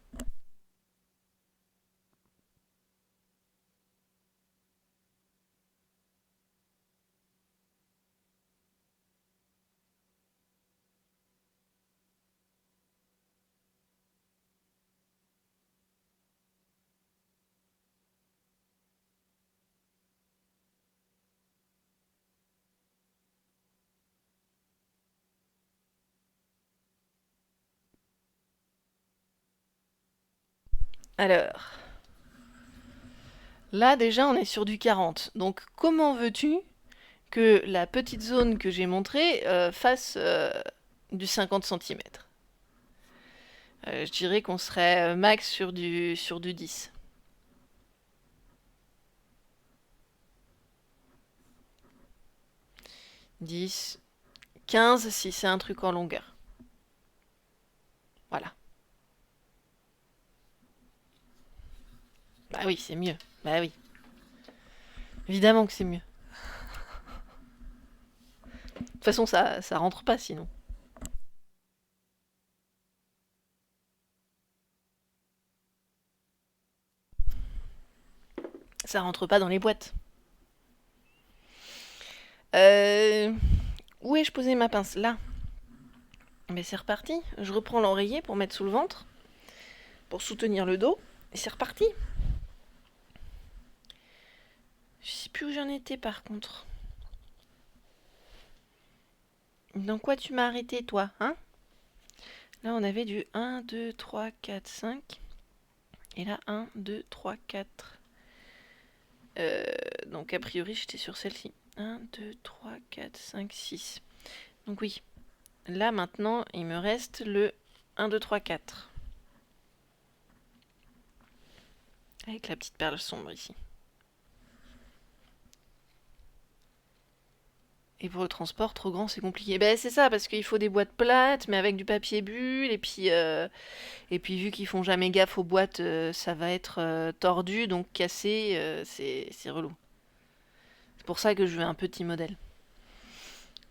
Alors, là déjà on est sur du 40. Donc comment veux-tu que la petite zone que j'ai montrée fasse du 50 cm? Je dirais qu'on serait max sur du 10. 10, 15 si c'est un truc en longueur. Voilà. Bah oui, c'est mieux. Bah oui. Évidemment que c'est mieux. De toute façon, ça rentre pas sinon. Ça rentre pas dans les boîtes. Où ai-je posé ma pince? Là. Mais c'est reparti. Je reprends l'oreiller pour mettre sous le ventre. Pour soutenir le dos. Et c'est reparti. Je sais plus où j'en étais par contre. Dans quoi tu m'as arrêté toi, hein? Là on avait du 1, 2, 3, 4, 5. Et là 1, 2, 3, 4. Donc a priori j'étais sur celle-ci. 1, 2, 3, 4, 5, 6. Donc oui. Là maintenant il me reste le 1, 2, 3, 4. Avec la petite perle sombre ici. Et pour le transport, trop grand, c'est compliqué. Ben c'est ça, parce qu'il faut des boîtes plates, mais avec du papier bulle, et puis vu qu'ils font jamais gaffe aux boîtes, ça va être tordu, donc cassé, c'est relou. C'est pour ça que je veux un petit modèle.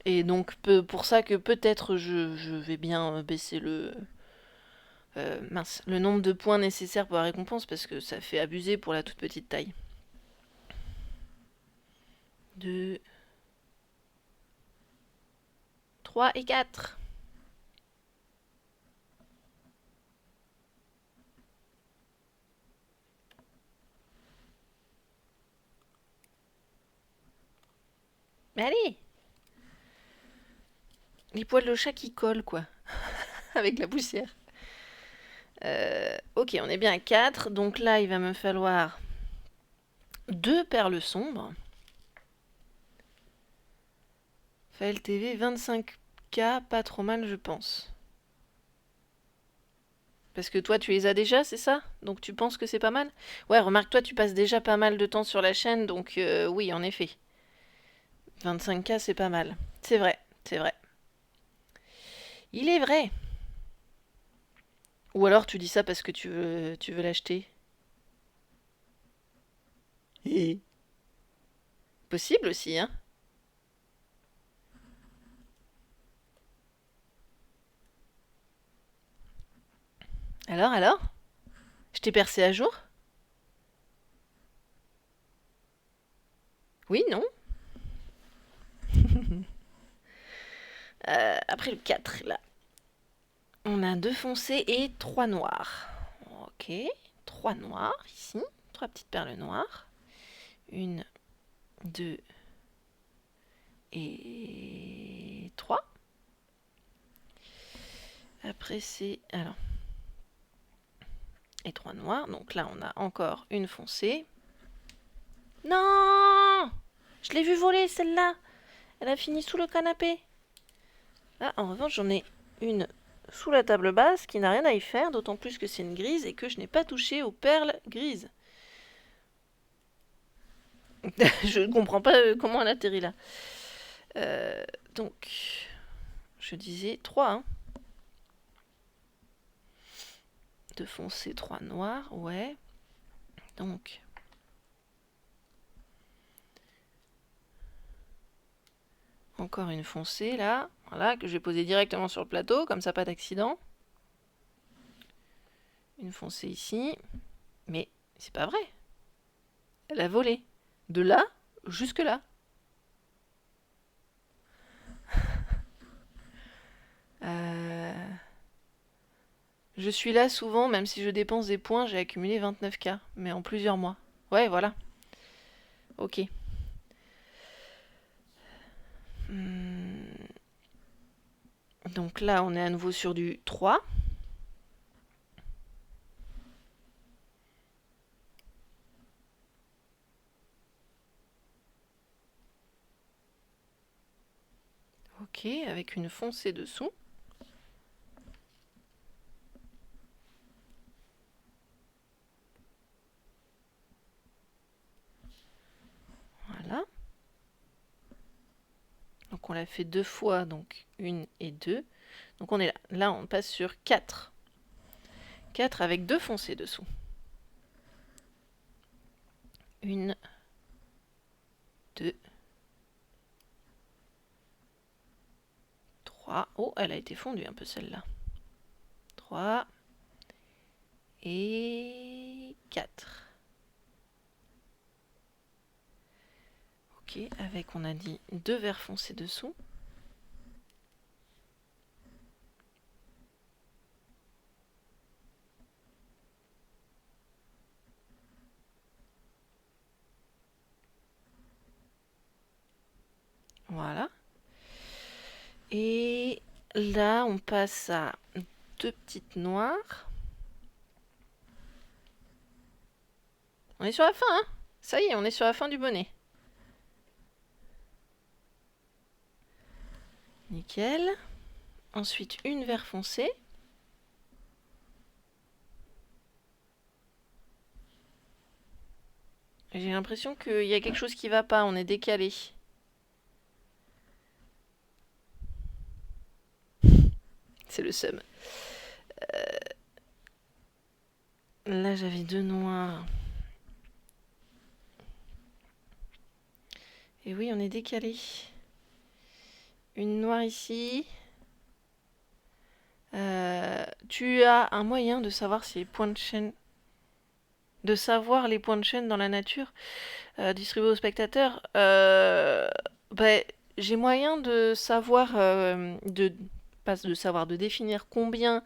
Et donc pour ça que peut-être je vais bien baisser le nombre de points nécessaires pour la récompense, parce que ça fait abuser pour la toute petite taille. 2, 3 et 4. Mais allez! Les poils de chat qui collent, quoi. Avec la poussière. Ok, on est bien à 4. Donc là, il va me falloir 2 perles sombres. Faël TV, 25K, pas trop mal, je pense. Parce que toi, tu les as déjà, c'est ça? Donc tu penses que c'est pas mal? Ouais, remarque, toi, tu passes déjà pas mal de temps sur la chaîne, donc oui, en effet. 25K, c'est pas mal. C'est vrai, c'est vrai. Il est vrai. Ou alors tu dis ça parce que tu veux l'acheter. Possible aussi, hein? Alors? Je t'ai percé à jour? Oui, non? Après le 4, là. On a 2 foncés et 3 noirs. Ok, 3 noirs ici. 3 petites perles noires. 1, 2 et 3. Après c'est... Alors. Et 3 noirs. Donc là on a encore une foncée. Non! Je l'ai vu voler celle-là. Elle a fini sous le canapé. Ah, en revanche, j'en ai une sous la table basse qui n'a rien à y faire, d'autant plus que c'est une grise et que je n'ai pas touché aux perles grises. Je ne comprends pas comment elle atterrit là. Donc, je disais 3, hein. 2 foncés, 3 noirs, ouais. Donc, encore une foncée là, voilà, que je vais poser directement sur le plateau, comme ça pas d'accident. Une foncée ici, mais c'est pas vrai. Elle a volé. De là jusque là. Je suis là souvent, même si je dépense des points, j'ai accumulé 29K, mais en plusieurs mois. Ouais, voilà. Ok. Donc là, on est à nouveau sur du 3. Ok, avec une foncée dessous. Voilà. Donc on l'a fait 2 fois, donc 1 et 2. Donc on est là. Là, on passe sur 4. 4 avec 2 foncées dessous. 1, 2, 3. Oh, elle a été fondue un peu celle-là. 3 et 4. Ok, avec, on a dit, 2 verres foncés dessous. Voilà. Et là, on passe à 2 petites noires. On est sur la fin, hein? Ça y est, on est sur la fin du bonnet. Nickel. Ensuite, une vert foncé. J'ai l'impression qu'il y a quelque chose qui va pas, on est décalé. C'est le seum. Là, j'avais 2 noirs. Et oui, on est décalé. Une noire ici. Tu as un moyen de savoir si les points de chaîne... De savoir les points de chaîne dans la nature distribués aux spectateurs. J'ai moyen de savoir... pas de savoir, de définir combien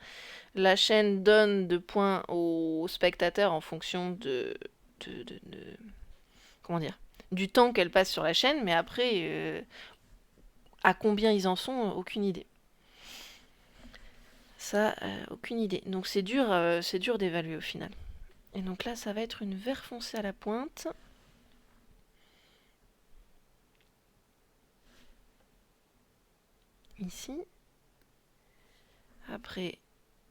la chaîne donne de points aux spectateurs en fonction comment dire, du temps qu'elle passe sur la chaîne, mais après, à combien ils en sont, aucune idée. Ça, aucune idée. Donc c'est dur d'évaluer au final. Et donc là, ça va être une vert foncé à la pointe. Ici. Après,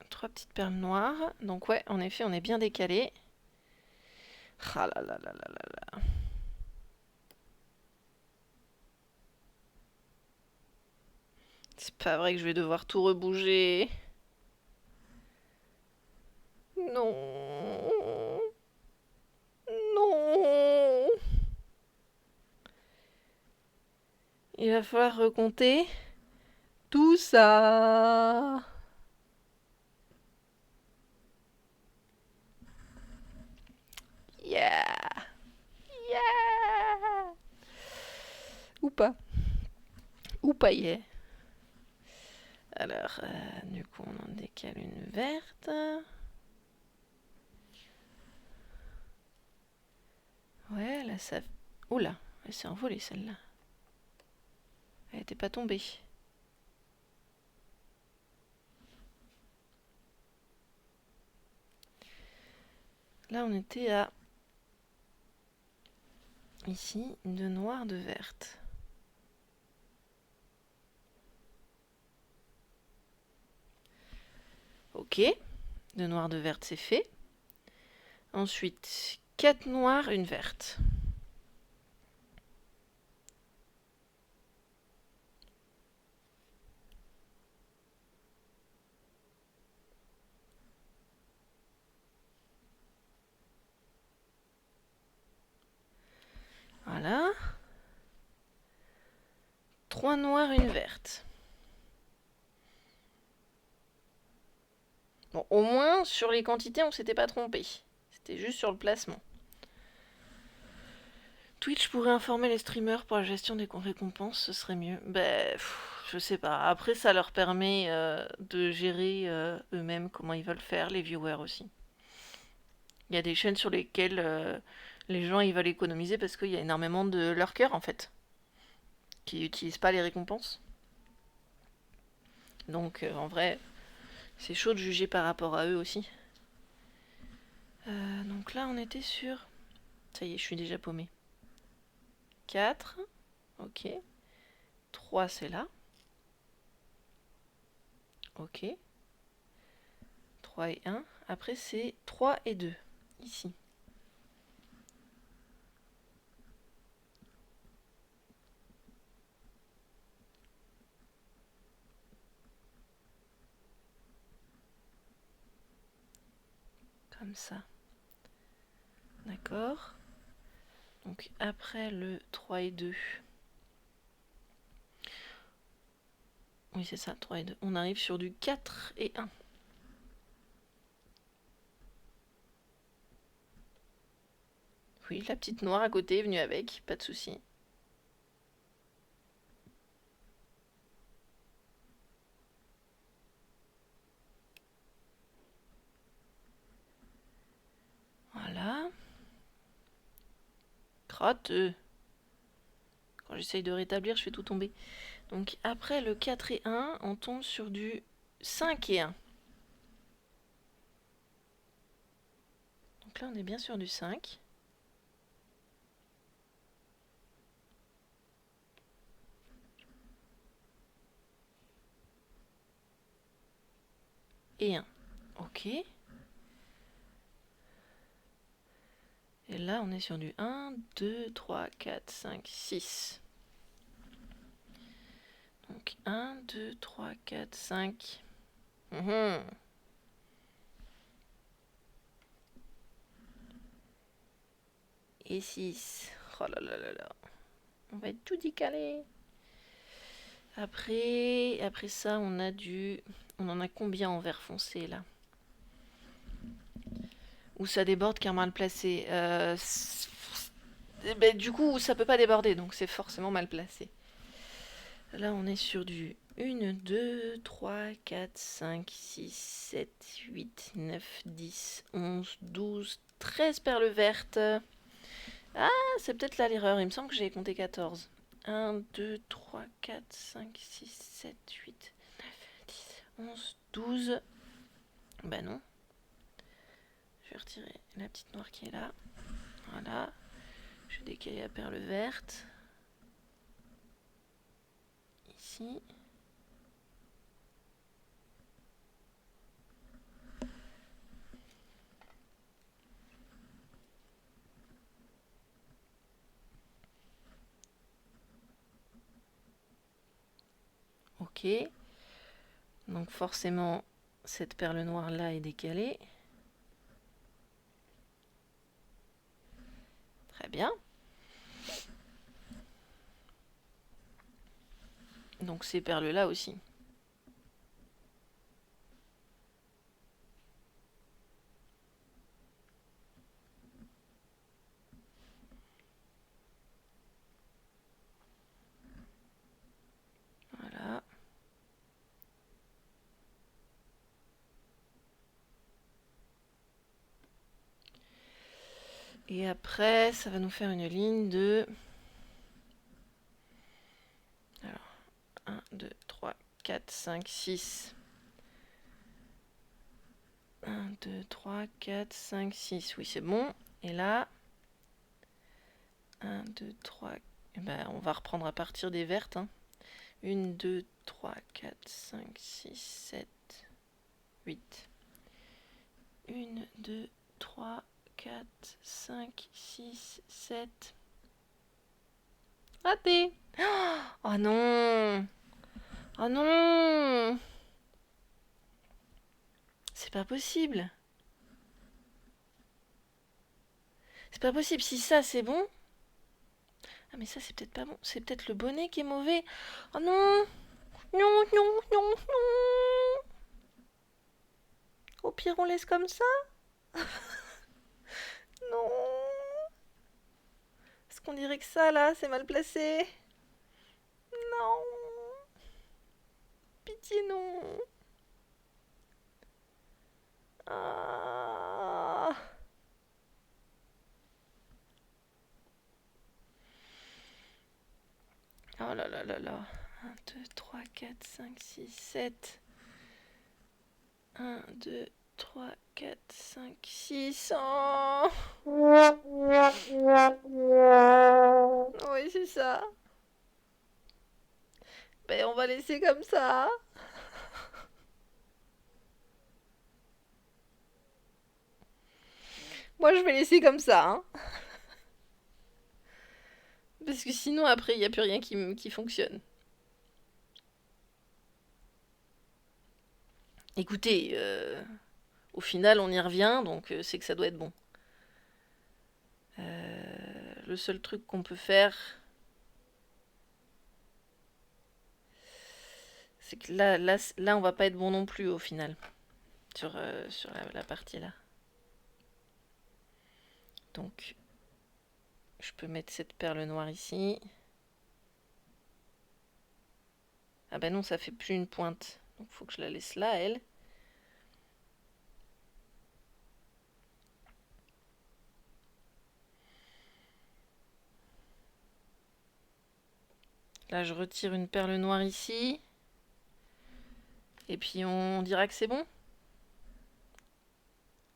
3 petites perles noires. Donc ouais, en effet, on est bien décalé. Ah là là là là là là. C'est pas vrai que je vais devoir tout rebouger. Non. Non. Il va falloir recompter tout ça. Yeah. Yeah. Ou pas. Ou pas yeah. Alors, du coup, on en décale une verte. Ouais, là, ça... Oula, elle s'est envolée, celle-là. Elle était pas tombée. Là, on était à... Ici, de noire, de verte. Ok. 2 noirs, 2 vertes, c'est fait. Ensuite, 4 noirs, 1 verte. Voilà. 3 noirs, 1 verte. Bon, au moins, sur les quantités, on s'était pas trompé. C'était juste sur le placement. Twitch pourrait informer les streamers pour la gestion des récompenses, ce serait mieux. Je sais pas. Après, ça leur permet de gérer eux-mêmes comment ils veulent faire, les viewers aussi. Il y a des chaînes sur lesquelles les gens ils veulent économiser parce qu'il y a énormément de lurkers en fait, qui n'utilisent pas les récompenses. Donc en vrai, c'est chaud de juger par rapport à eux aussi. Donc là, on était sur... Ça y est, je suis déjà paumée. 4. Ok. 3, c'est là. Ok. 3 et 1. Après, c'est 3 et 2. Ici. Comme ça. D'accord. Donc après le 3 et 2. Oui, c'est ça, 3 et 2. On arrive sur du 4 et 1. Oui, la petite noire à côté est venue avec, pas de souci. Voilà. Crotte. Quand j'essaye de rétablir, je fais tout tomber. Donc après le 4 et 1, on tombe sur du 5 et 1. Donc là, on est bien sur du 5. Et 1. Ok. Et là, on est sur du 1, 2, 3, 4, 5, 6. Donc 1, 2, 3, 4, 5. Et 6. Oh là là là là. On va être tout décalé. Après ça, on a du... On en a combien en vert foncé, là? Où ça déborde car mal placé. Du coup, ça peut pas déborder, donc c'est forcément mal placé. Là, on est sur du 1, 2, 3, 4, 5, 6, 7, 8, 9, 10, 11, 12, 13 perles vertes. Ah, c'est peut-être là l'erreur, il me semble que j'ai compté 14. 1, 2, 3, 4, 5, 6, 7, 8, 9, 10, 11, 12. Bah non. Je vais retirer la petite noire qui est là. Voilà. Je vais décaler la perle verte. Ici. Ok. Donc forcément, cette perle noire là est décalée. Très bien. Donc ces perles là aussi. Voilà. Et après, ça va nous faire une ligne de... Alors, 1, 2, 3, 4, 5, 6. 1, 2, 3, 4, 5, 6. Oui, c'est bon. Et là... 1, 2, 3... Eh ben, on va reprendre à partir des vertes. 1, 2, 3, 4, 5, 6, 7, 8. 1, 2, 3, 4, 5, 6, 7. Raté! Oh non! Oh non! C'est pas possible! C'est pas possible, si ça c'est bon. Ah mais ça c'est peut-être pas bon, c'est peut-être le bonnet qui est mauvais. Oh non! Non, non, non, non! Au pire on laisse comme ça? Non! Est-ce qu'on dirait que ça là, c'est mal placé? Non! Pitié non! Ah! Oh là là là là. 1, 2, 3, 4, 5, 6, 7. 1, 2, 3, 4, 5, 6. Oh! Oui, c'est ça. Ben, on va laisser comme ça. Moi, je vais laisser comme ça. Hein. Parce que sinon, après, il n'y a plus rien qui fonctionne. Écoutez, au final, on y revient, donc c'est que ça doit être bon. Le seul truc qu'on peut faire, c'est que là, on va pas être bon non plus au final. Sur la partie là. Donc, je peux mettre cette perle noire ici. Ah ben non, ça fait plus une pointe. Donc, faut que je la laisse là, elle. Là, je retire une perle noire ici. Et puis, on dira que c'est bon.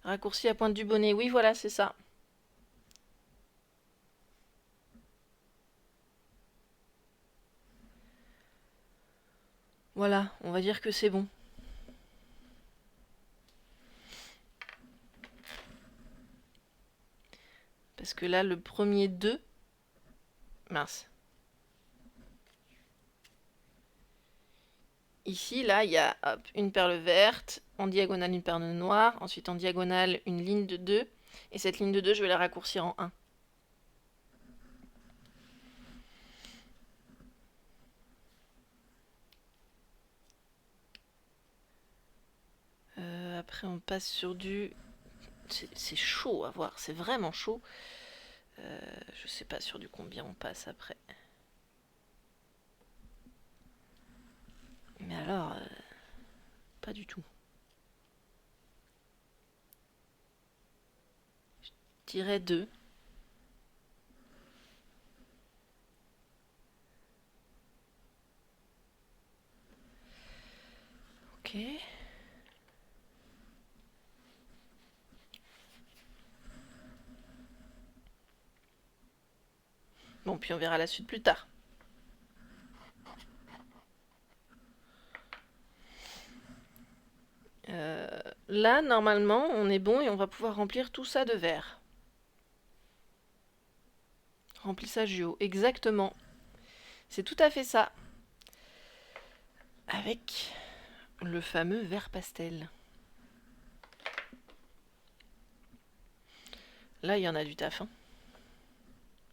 Raccourci à pointe du bonnet. Oui, voilà, c'est ça. Voilà, on va dire que c'est bon. Parce que là, le premier 2... Mince. Ici, là, il y a hop, une perle verte, en diagonale une perle noire, ensuite en diagonale une ligne de 2. Et cette ligne de 2, je vais la raccourcir en 1. Après, on passe sur du... C'est chaud à voir, c'est vraiment chaud. Je sais pas sur du combien on passe après. Mais alors, pas du tout. Je dirais 2. Ok. Bon, puis on verra la suite plus tard. Là, normalement, on est bon et on va pouvoir remplir tout ça de vert. Remplissage du haut, exactement. C'est tout à fait ça. Avec le fameux vert pastel. Là, il y en a du taf. Hein.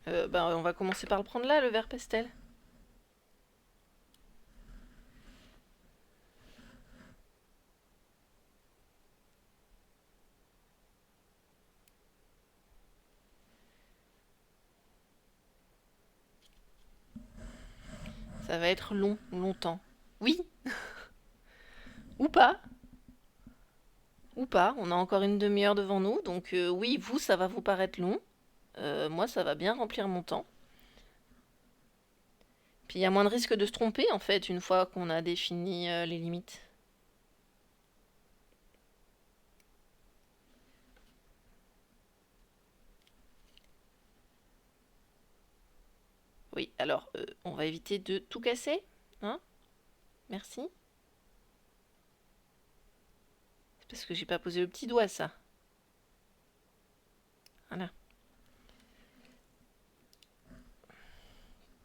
On va commencer par le prendre là, le vert pastel. Ça va être long, longtemps. Oui. Ou pas. Ou pas. On a encore une demi-heure devant nous. Donc oui, vous, ça va vous paraître long. Moi, ça va bien remplir mon temps. Puis il y a moins de risque de se tromper, en fait, une fois qu'on a défini les limites. Oui, alors, on va éviter de tout casser. Hein? Merci. Parce que j'ai pas posé le petit doigt, ça. Voilà.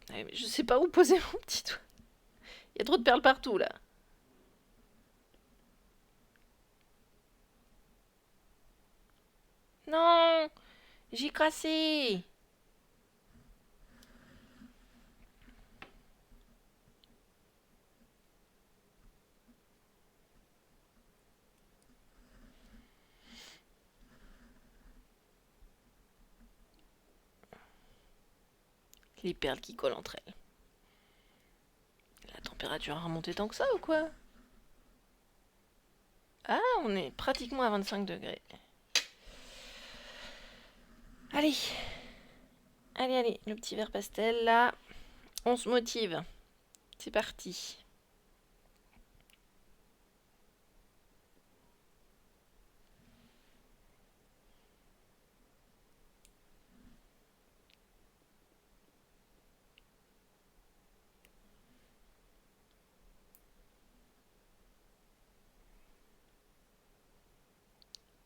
Ouais, mais je sais pas où poser mon petit doigt. Il y a trop de perles partout, là. Non! J'ai crassé! Les perles qui collent entre elles. La température a remonté tant que ça ou quoi? Ah, on est pratiquement à 25 degrés. Allez. Allez, allez, le petit vert pastel là. On se motive. C'est parti.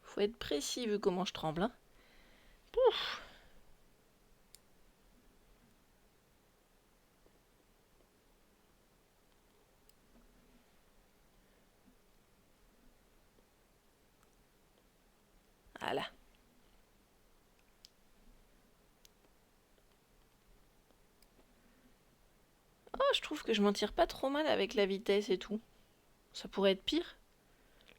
Faut être précis vu comment je tremble. Hein. Pouf. Voilà. Oh, je trouve que je m'en tire pas trop mal avec la vitesse et tout. Ça pourrait être pire.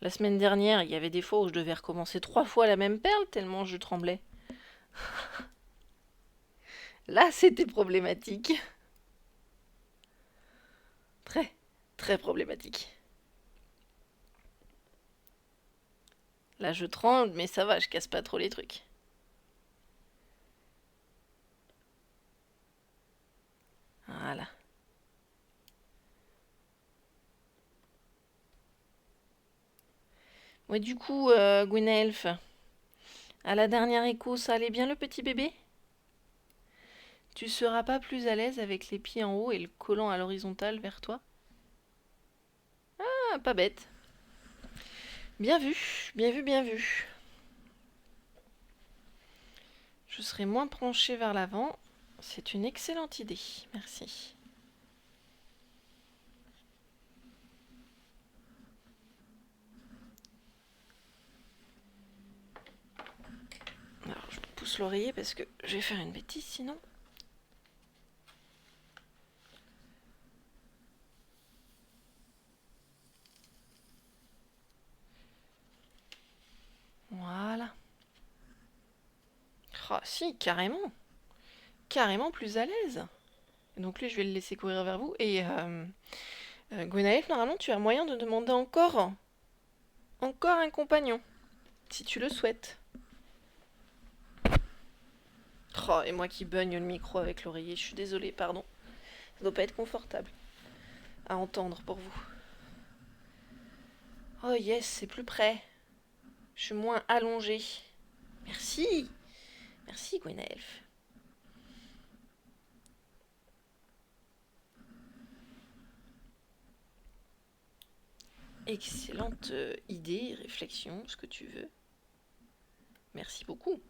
La semaine dernière, il y avait des fois où je devais recommencer 3 fois la même perle tellement je tremblais. Là, c'était problématique. Très, très problématique. Là, je tremble, mais ça va, je casse pas trop les trucs. Voilà. Ouais, du coup, Gwynelf, à la dernière écho, ça allait bien le petit bébé? Tu seras pas plus à l'aise avec les pieds en haut et le collant à l'horizontale vers toi? Ah, pas bête. Bien vu, bien vu, bien vu. Je serai moins penchée vers l'avant. C'est une excellente idée. Merci. Alors, je pousse l'oreiller parce que je vais faire une bêtise sinon. Voilà. Ah, si, carrément. Carrément plus à l'aise. Donc lui, je vais le laisser courir vers vous. Et Gwenaël, normalement, tu as moyen de demander encore un compagnon, si tu le souhaites. Oh, et moi qui bugne le micro avec l'oreiller, je suis désolée, pardon. Ça doit pas être confortable à entendre pour vous. Oh yes, c'est plus près. Je suis moins allongée. Merci. Merci, Gwenaël. Excellente idée, réflexion, ce que tu veux. Merci beaucoup.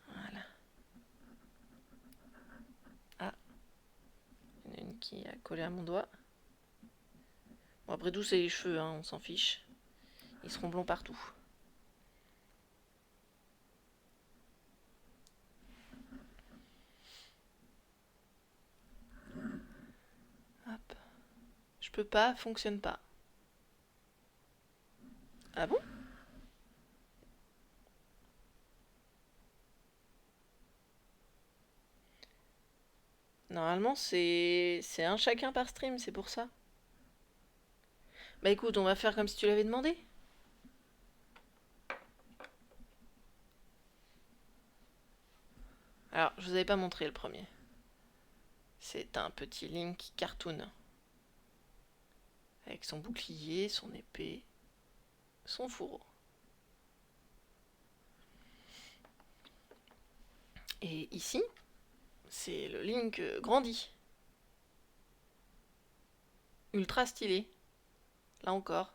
Voilà. Ah, il y en a une qui a collé à mon doigt. Bon, après tout, c'est les cheveux, hein, on s'en fiche. Ils seront blonds partout. Hop. Je peux pas, fonctionne pas. Ah bon? Normalement, c'est un chacun par stream, c'est pour ça. Bah écoute, on va faire comme si tu l'avais demandé. Alors, je vous avais pas montré le premier. C'est un petit Link cartoon. Avec son bouclier, son épée, son fourreau. Et ici, c'est le Link grandi. Ultra stylé. Là encore.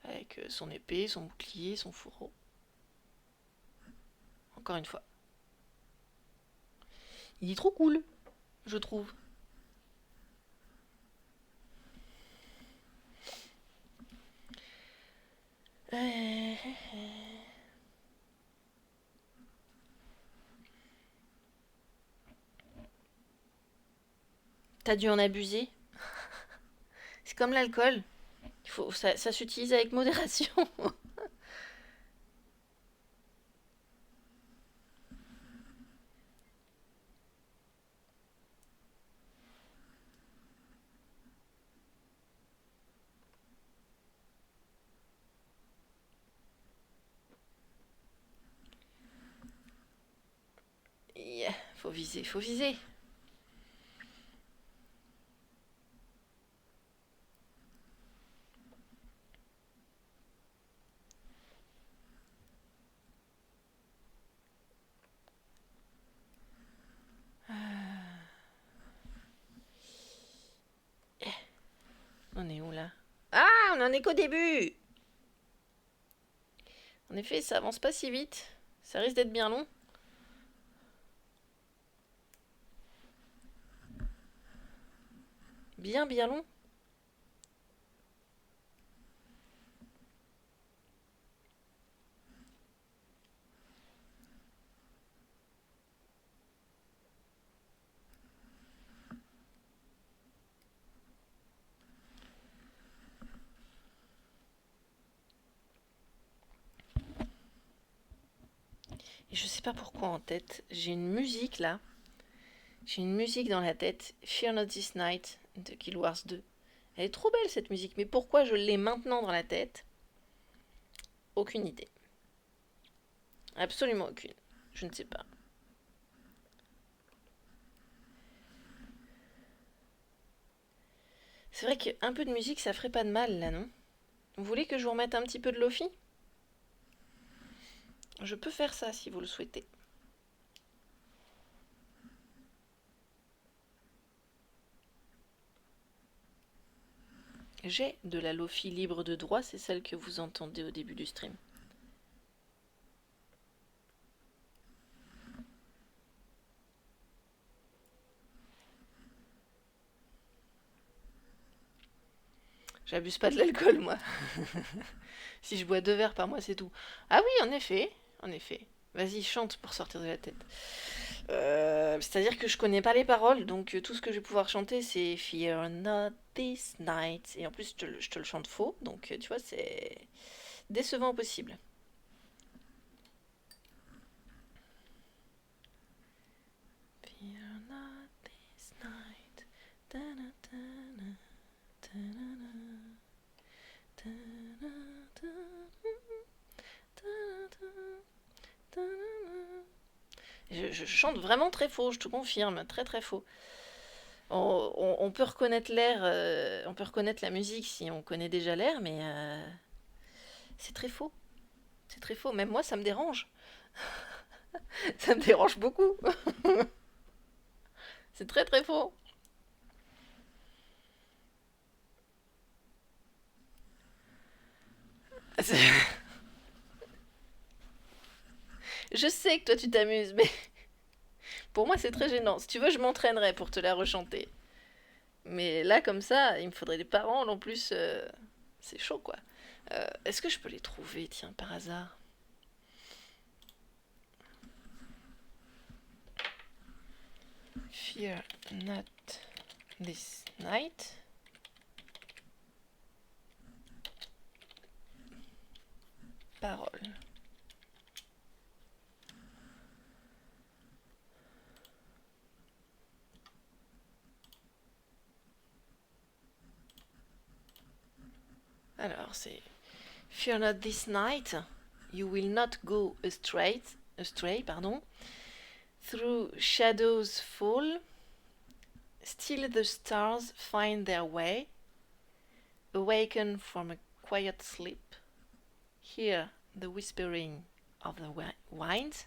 Avec son épée, son bouclier, son fourreau. Encore une fois. Il est trop cool, je trouve. T'as dû en abuser. C'est comme l'alcool. Ça s'utilise avec modération. Yeah, faut viser, faut viser. On est où là? Ah, on en est qu'au début. En effet, ça avance pas si vite. Ça risque d'être bien long. Bien long. Et je sais pas pourquoi en tête, j'ai une musique là. J'ai une musique dans la tête, Fear Not This Night de Guild Wars 2. Elle est trop belle cette musique, mais pourquoi je l'ai maintenant dans la tête? Aucune idée. Absolument aucune. Je ne sais pas. C'est vrai qu'un peu de musique, ça ferait pas de mal là, non? Vous voulez que je vous remette un petit peu de Lofi? Je peux faire ça si vous le souhaitez. J'ai de la Lofi libre de droit, c'est celle que vous entendez au début du stream. J'abuse pas de l'alcool, moi. Si je bois 2 verres par mois, c'est tout. Ah oui, en effet, en effet. Vas-y, chante pour sortir de la tête. C'est-à-dire que je connais pas les paroles, donc tout ce que je vais pouvoir chanter, c'est Fear Not This Night. Et en plus, je te le chante faux, donc tu vois, c'est décevant au possible. Fear not this night. Ta-na-ta-na, ta-na-na, ta-na-na, ta-na-na, ta-na-na. Je chante vraiment très faux, je te confirme, très très faux. On peut reconnaître l'air, on peut reconnaître la musique si on connaît déjà l'air, mais c'est très faux. C'est très faux. Même moi, ça me dérange. Ça me dérange beaucoup. C'est très très faux. Je sais que toi tu t'amuses, mais pour moi c'est très gênant. Si tu veux, je m'entraînerai pour te la rechanter. Mais là, comme ça, il me faudrait des paroles en plus. C'est chaud quoi. Est-ce que je peux les trouver, tiens, par hasard? Fear not this night. Paroles. Alors, c'est Fear not this night, you will not go astray, pardon. Through shadows fall, still the stars find their way. Awaken from a quiet sleep, hear the whispering of the wind.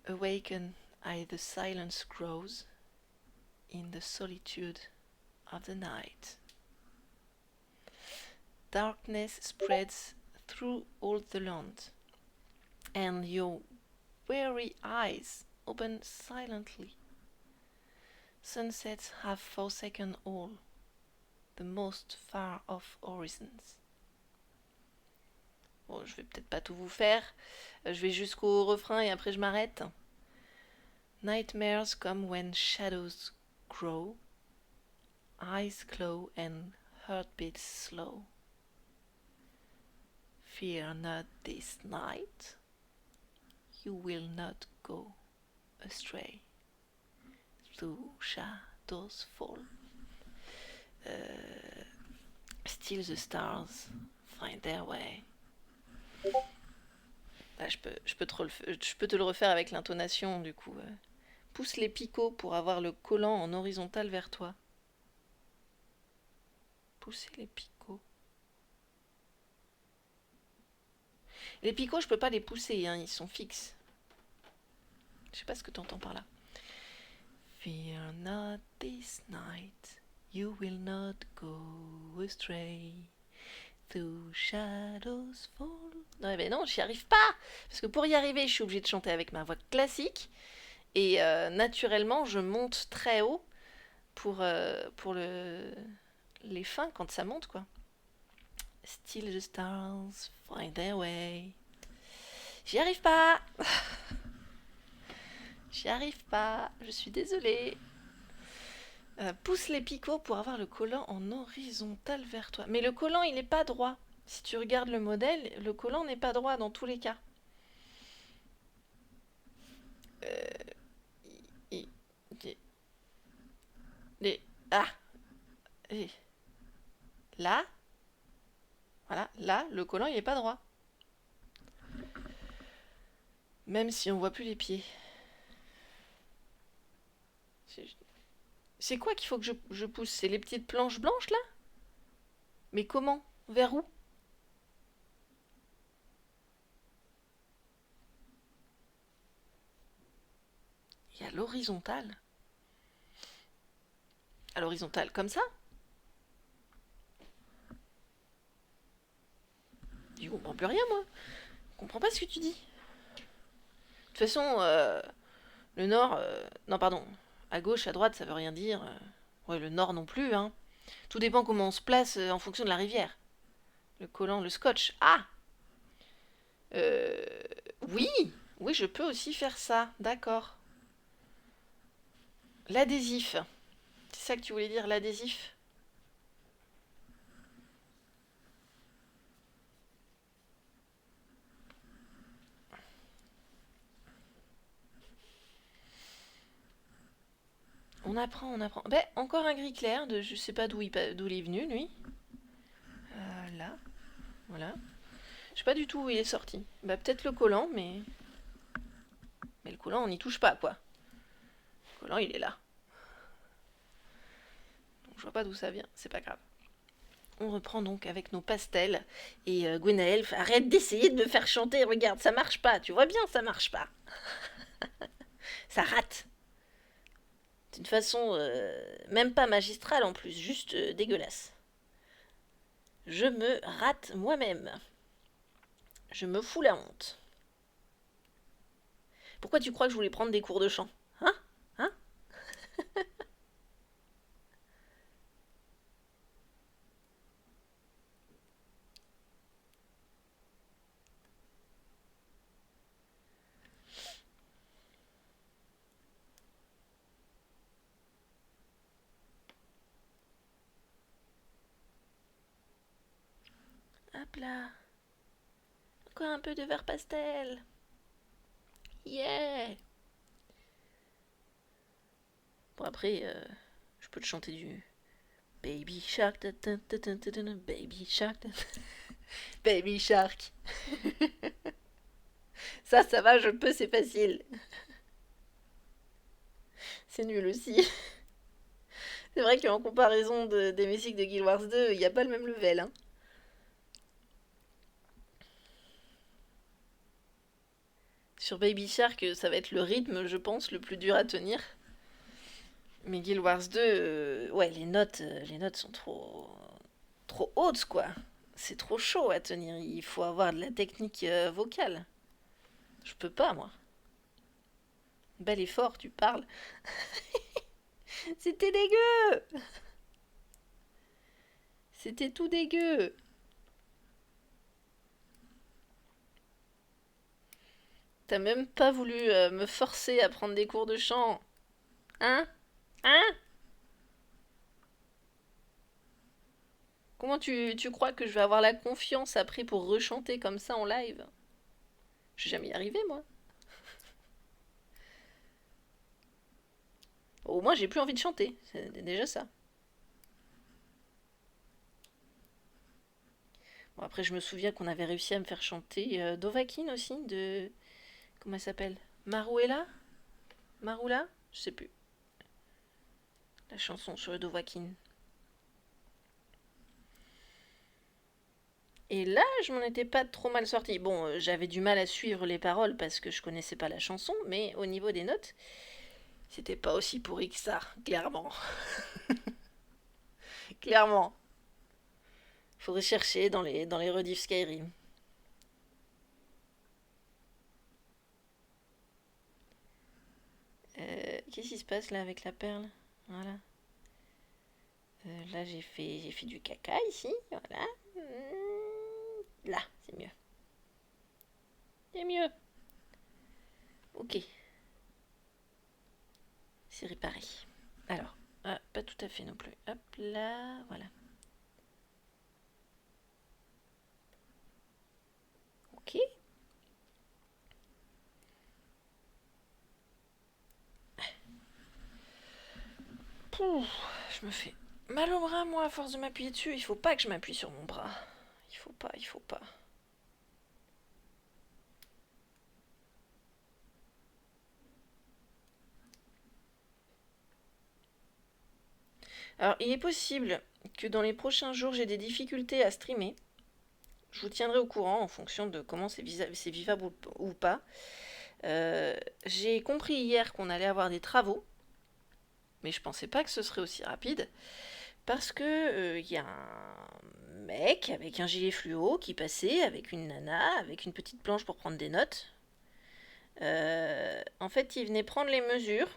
Awaken as the silence grows in the solitude of the night. Darkness spreads through all the land, and your weary eyes open silently. Sunsets have forsaken all the most far off horizons. Bon, je vais peut-être pas tout vous faire. Je vais jusqu'au refrain et après je m'arrête. Nightmares come when shadows grow, eyes close and heartbeats slow. Fear not this night, you will not go astray. Through shadows fall, still the stars find their way. Là, je peux te le refaire avec l'intonation du coup. Pousse les picots pour avoir le collant en horizontal vers toi. Poussez les picots. Les picots, je peux pas les pousser, hein, ils sont fixes. Je sais pas ce que tu entends par là. Fear not this night, you will not go astray. Through shadows fall. Non, mais non, j'y arrive pas. Parce que pour y arriver, je suis obligée de chanter avec ma voix classique. Et naturellement, je monte très haut pour les fins quand ça monte, quoi. Still the stars find their way. J'y arrive pas. J'y arrive pas. Je suis désolée. Pousse les picots pour avoir le collant en horizontal vers toi. Mais le collant, il n'est pas droit. Si tu regardes le modèle, le collant n'est pas droit dans tous les cas. Là, voilà, là, le collant, il n'est pas droit. Même si on voit plus les pieds. C'est quoi qu'il faut que je pousse? C'est les petites planches blanches, là? Mais comment? Vers où? Il y a l'horizontale. À l'horizontale, comme ça? Je comprends plus rien, moi. Je comprends pas ce que tu dis. De toute façon, le nord... non, pardon. À gauche, à droite, ça veut rien dire. Ouais, le nord non plus, hein. Tout dépend comment on se place en fonction de la rivière. Le collant, le scotch. Ah! Oui! Oui, je peux aussi faire ça. D'accord. L'adhésif. C'est ça que tu voulais dire, l'adhésif? On apprend, on apprend. Ben, encore un gris clair, de, je sais pas d'où il est venu, lui. Là. Voilà. Je sais pas du tout où il est sorti. Bah, peut-être le collant, mais... Mais le collant, on n'y touche pas, quoi. Le collant, il est là. Donc, je vois pas d'où ça vient, c'est pas grave. On reprend donc avec nos pastels. Et Gwenaël, arrête d'essayer de me faire chanter, regarde, ça marche pas. Tu vois bien, ça marche pas. Ça rate. D'une façon même pas magistrale en plus, juste dégueulasse. Je me rate moi-même. Je me fous la honte. Pourquoi tu crois que je voulais prendre des cours de chant? Hein? Hein? Hop là. Encore un peu de vert pastel. Yeah. Bon après, je peux te chanter du Baby Shark, Baby Shark, Baby Shark. Ça va, je peux, c'est facile. C'est nul aussi. C'est vrai qu'en comparaison des musiques de Guild Wars 2, il n'y a pas le même level, hein. Sur Baby Shark, ça va être le rythme, je pense, le plus dur à tenir. Mais Guild Wars 2, ouais, les notes sont trop hautes, quoi. C'est trop chaud à tenir. Il faut avoir de la technique vocale. Je peux pas, moi. Bel effort, tu parles. C'était dégueu. C'était tout dégueu. T'as même pas voulu me forcer à prendre des cours de chant. Hein? Hein? Comment tu crois que je vais avoir la confiance après pour rechanter comme ça en live? Je vais jamais y arriver, moi. Au moins, j'ai plus envie de chanter. C'est déjà ça. Bon, après, je me souviens qu'on avait réussi à me faire chanter Dovahkiin aussi, de... Comment elle s'appelle? Marouela? Maroula? Je sais plus. La chanson sur le Dovahkiin. Et là, je m'en étais pas trop mal sortie. Bon, j'avais du mal à suivre les paroles parce que je connaissais pas la chanson, mais au niveau des notes, c'était pas aussi pourri que ça, clairement. Clairement. Faudrait chercher dans les rediffs Skyrim. Qu'est-ce qui se passe là avec la perle? Voilà. Là, j'ai fait du caca ici. Voilà. Là, c'est mieux. C'est mieux. Ok. C'est réparé. Alors, pas tout à fait non plus. Hop là, voilà. Ok. Pouf, je me fais mal au bras, moi, à force de m'appuyer dessus. Il faut pas que je m'appuie sur mon bras. Il faut pas. Alors, il est possible que dans les prochains jours, j'ai des difficultés à streamer. Je vous tiendrai au courant en fonction de comment c'est vivable ou pas. J'ai compris hier qu'on allait avoir des travaux, mais je pensais pas que ce serait aussi rapide, parce que y a un mec avec un gilet fluo qui passait avec une nana, avec une petite planche pour prendre des notes. En fait, il venait prendre les mesures,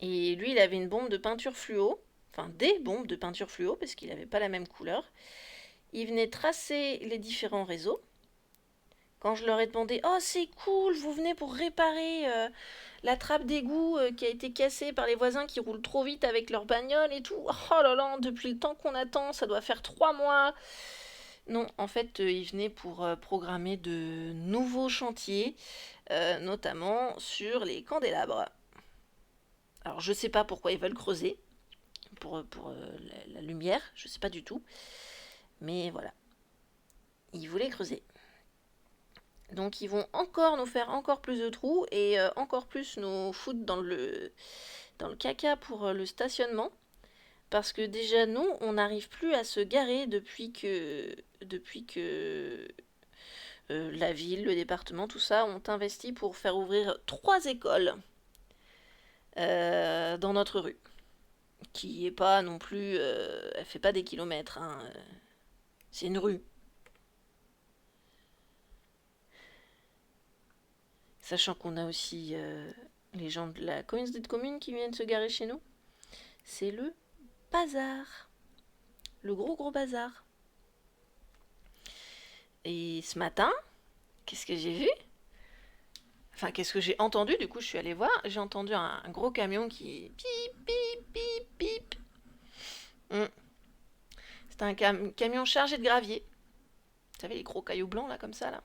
et lui, il avait une bombe de peinture fluo, enfin des bombes de peinture fluo, parce qu'il n'avait pas la même couleur. Il venait tracer les différents réseaux. Quand je leur ai demandé « Oh, c'est cool, vous venez pour réparer la trappe d'égout qui a été cassée par les voisins qui roulent trop vite avec leur bagnole et tout. Oh là là, depuis le temps qu'on attend, ça doit faire 3 mois. » Non, en fait, ils venaient pour programmer de nouveaux chantiers, notamment sur les candélabres. Alors, je sais pas pourquoi ils veulent creuser pour la lumière, je sais pas du tout. Mais voilà, ils voulaient creuser. Donc ils vont encore nous faire encore plus de trous et encore plus nous foutre dans le caca pour le stationnement. Parce que déjà nous, on n'arrive plus à se garer depuis que la ville, le département, tout ça, ont investi pour faire ouvrir 3 écoles dans notre rue. Qui est pas non plus... elle fait pas des kilomètres, hein, c'est une rue. Sachant qu'on a aussi les gens de la communauté de communes qui viennent se garer chez nous. C'est le bazar. Le gros bazar. Et ce matin, qu'est-ce que j'ai vu? Enfin, qu'est-ce que j'ai entendu? Du coup, je suis allée voir. J'ai entendu un gros camion qui... Pip, pip, pip, pip. C'est un camion chargé de gravier. Vous savez, les gros cailloux blancs, là, comme ça, là.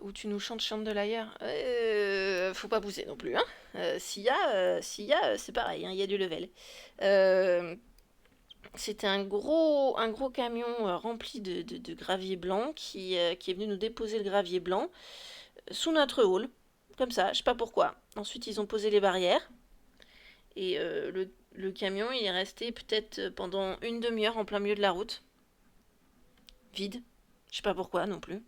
Où tu nous chantes de l'ailleurs. Faut pas pousser non plus, hein. S'il y a, c'est pareil, hein, il y a du level. C'était un gros camion rempli de gravier blanc qui est venu nous déposer le gravier blanc sous notre hall, comme ça, je sais pas pourquoi. Ensuite, ils ont posé les barrières et le camion il est resté peut-être pendant une demi-heure en plein milieu de la route, vide. Je sais pas pourquoi non plus.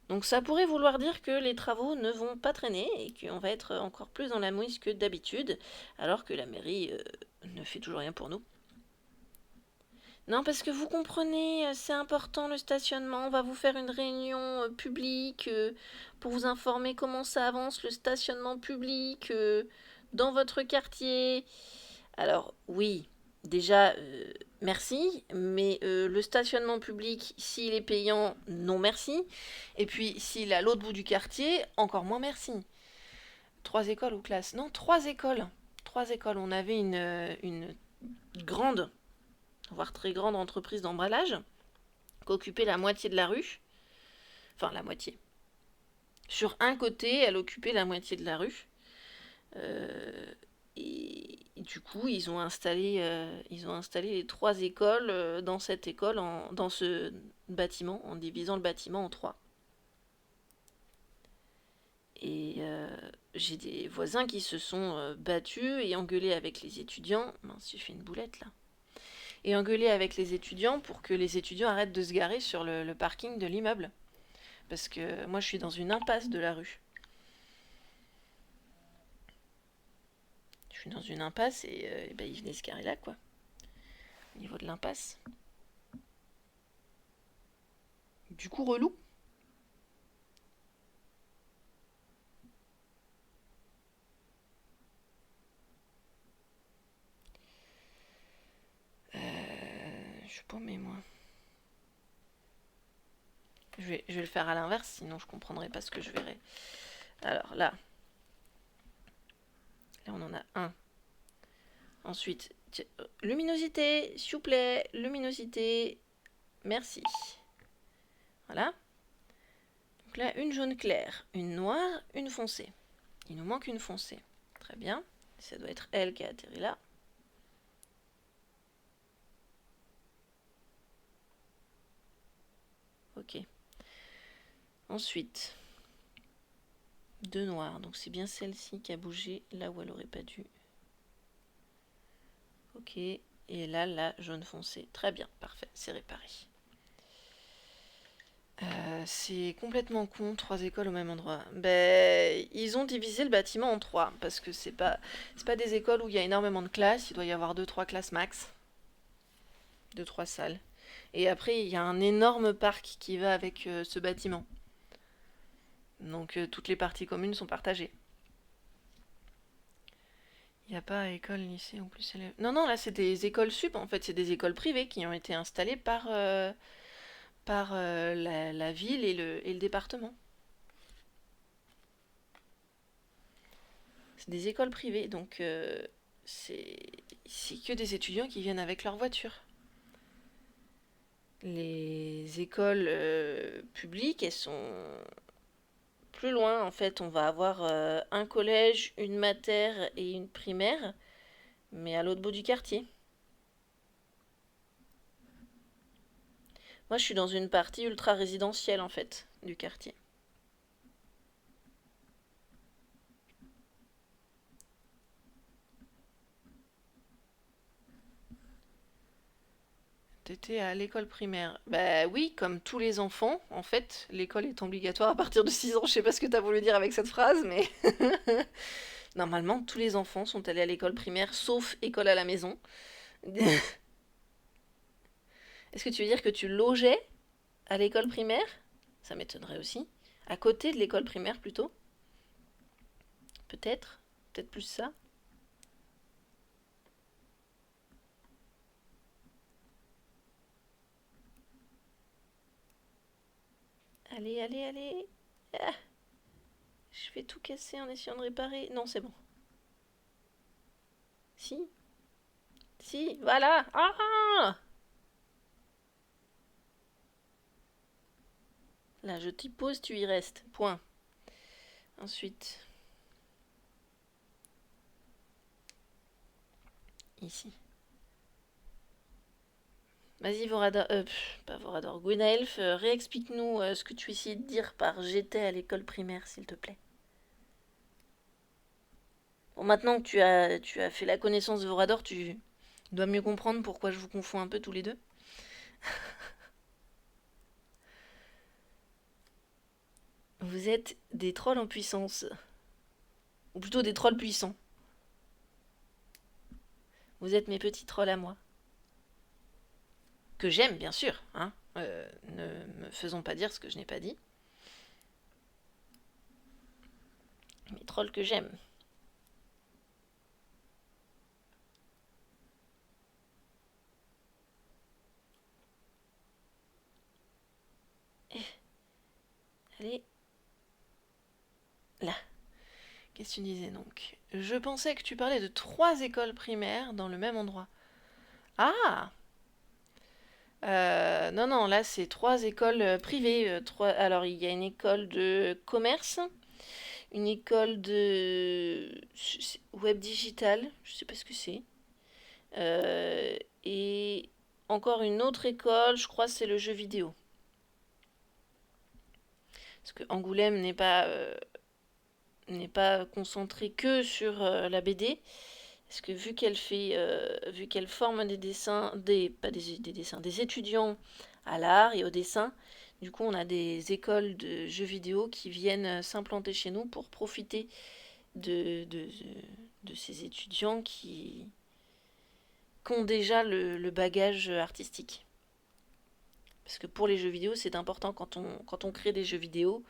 Donc ça pourrait vouloir dire que les travaux ne vont pas traîner et qu'on va être encore plus dans la mouise que d'habitude, alors que la mairie ne fait toujours rien pour nous. Non, parce que vous comprenez, c'est important le stationnement. On va vous faire une réunion publique pour vous informer comment ça avance le stationnement public dans votre quartier. Alors oui, déjà, merci, mais le stationnement public, s'il est payant, non merci. Et puis s'il est à l'autre bout du quartier, encore moins merci. 3 écoles ou classes? Non, 3 écoles. 3 écoles. On avait une grande, voire très grande entreprise d'emballage qui occupait la moitié de la rue. Enfin, la moitié. Sur un côté, elle occupait la moitié de la rue. Et du coup, ils ont installé les 3 écoles dans cette école, dans ce bâtiment, en divisant le bâtiment en 3. Et j'ai des voisins qui se sont battus et engueulés avec les étudiants. Mince, j'ai fait une boulette là. Et engueulés avec les étudiants pour que les étudiants arrêtent de se garer sur le parking de l'immeuble. Parce que moi, je suis dans une impasse de la rue. Je suis dans une impasse et ben, ils venaient se garer là, quoi. Au niveau de l'impasse. Du coup, relou. Je suis paumée, moi. Je vais le faire à l'inverse, sinon je comprendrai pas ce que je verrai. Alors là. Là, on en a un. Ensuite, luminosité, s'il vous plaît, luminosité. Merci. Voilà. Donc là, une jaune claire, une noire, une foncée. Il nous manque une foncée. Très bien. Ça doit être elle qui a atterri là. Ok. Ensuite, 2 noirs. Donc c'est bien celle-ci qui a bougé là où elle aurait pas dû. Ok. Et là, la jaune foncée. Très bien. Parfait. C'est réparé. C'est complètement con, 3 écoles au même endroit. Ben, ils ont divisé le bâtiment en 3, parce que c'est pas des écoles où il y a énormément de classes, il doit y avoir 2-3 classes max. 2-3 salles. Et après, il y a un énorme parc qui va avec ce bâtiment. Donc toutes les parties communes sont partagées. Il n'y a pas école, lycée, en plus. Non, non, là c'est des écoles sup, en fait, c'est des écoles privées qui ont été installées par la ville et le département. C'est des écoles privées, donc c'est que des étudiants qui viennent avec leur voiture. Les écoles publiques, elles sont plus loin. En fait, on va avoir un collège, une matère et une primaire, mais à l'autre bout du quartier. Moi, je suis dans une partie ultra résidentielle, en fait, du quartier. T'étais à l'école primaire. Bah oui, comme tous les enfants, en fait, l'école est obligatoire à partir de 6 ans. Je sais pas ce que t'as voulu dire avec cette phrase, mais normalement, tous les enfants sont allés à l'école primaire, sauf école à la maison. Est-ce que tu veux dire que tu logeais à l'école primaire? Ça m'étonnerait aussi. À côté de l'école primaire plutôt? Peut-être. Peut-être plus ça. Allez, allez, allez. Ah, je vais tout casser en essayant de réparer. Non, c'est bon. Si. Si, voilà. Ah! Là, je t'y pose, tu y restes. Point. Ensuite. Ici. Vas-y, Vorador. Pas Vorador. Gwenaelf, réexplique-nous ce que tu essayais de dire par j'étais à l'école primaire, s'il te plaît. Bon, maintenant que tu as fait la connaissance de Vorador, tu dois mieux comprendre pourquoi je vous confonds un peu tous les deux. Vous êtes des trolls en puissance. Ou plutôt des trolls puissants. Vous êtes mes petits trolls à moi. Que j'aime, bien sûr. Hein. Ne me faisons pas dire ce que je n'ai pas dit. Mes trolls que j'aime. Allez. Là. Qu'est-ce que tu disais donc? Je pensais que tu parlais de 3 écoles primaires dans le même endroit. Ah! Non, non, là c'est 3 écoles privées. Alors il y a une école de commerce, une école de web digital, je sais pas ce que c'est, et encore une autre école, je crois que c'est le jeu vidéo. Parce que Angoulême n'est pas concentrée que sur la BD. Parce que vu qu'elle forme des dessins, pas des dessins, des étudiants à l'art et au dessin, du coup on a des écoles de jeux vidéo qui viennent s'implanter chez nous pour profiter de ces étudiants qui ont déjà le bagage artistique. Parce que pour les jeux vidéo, c'est important quand on crée des jeux vidéo,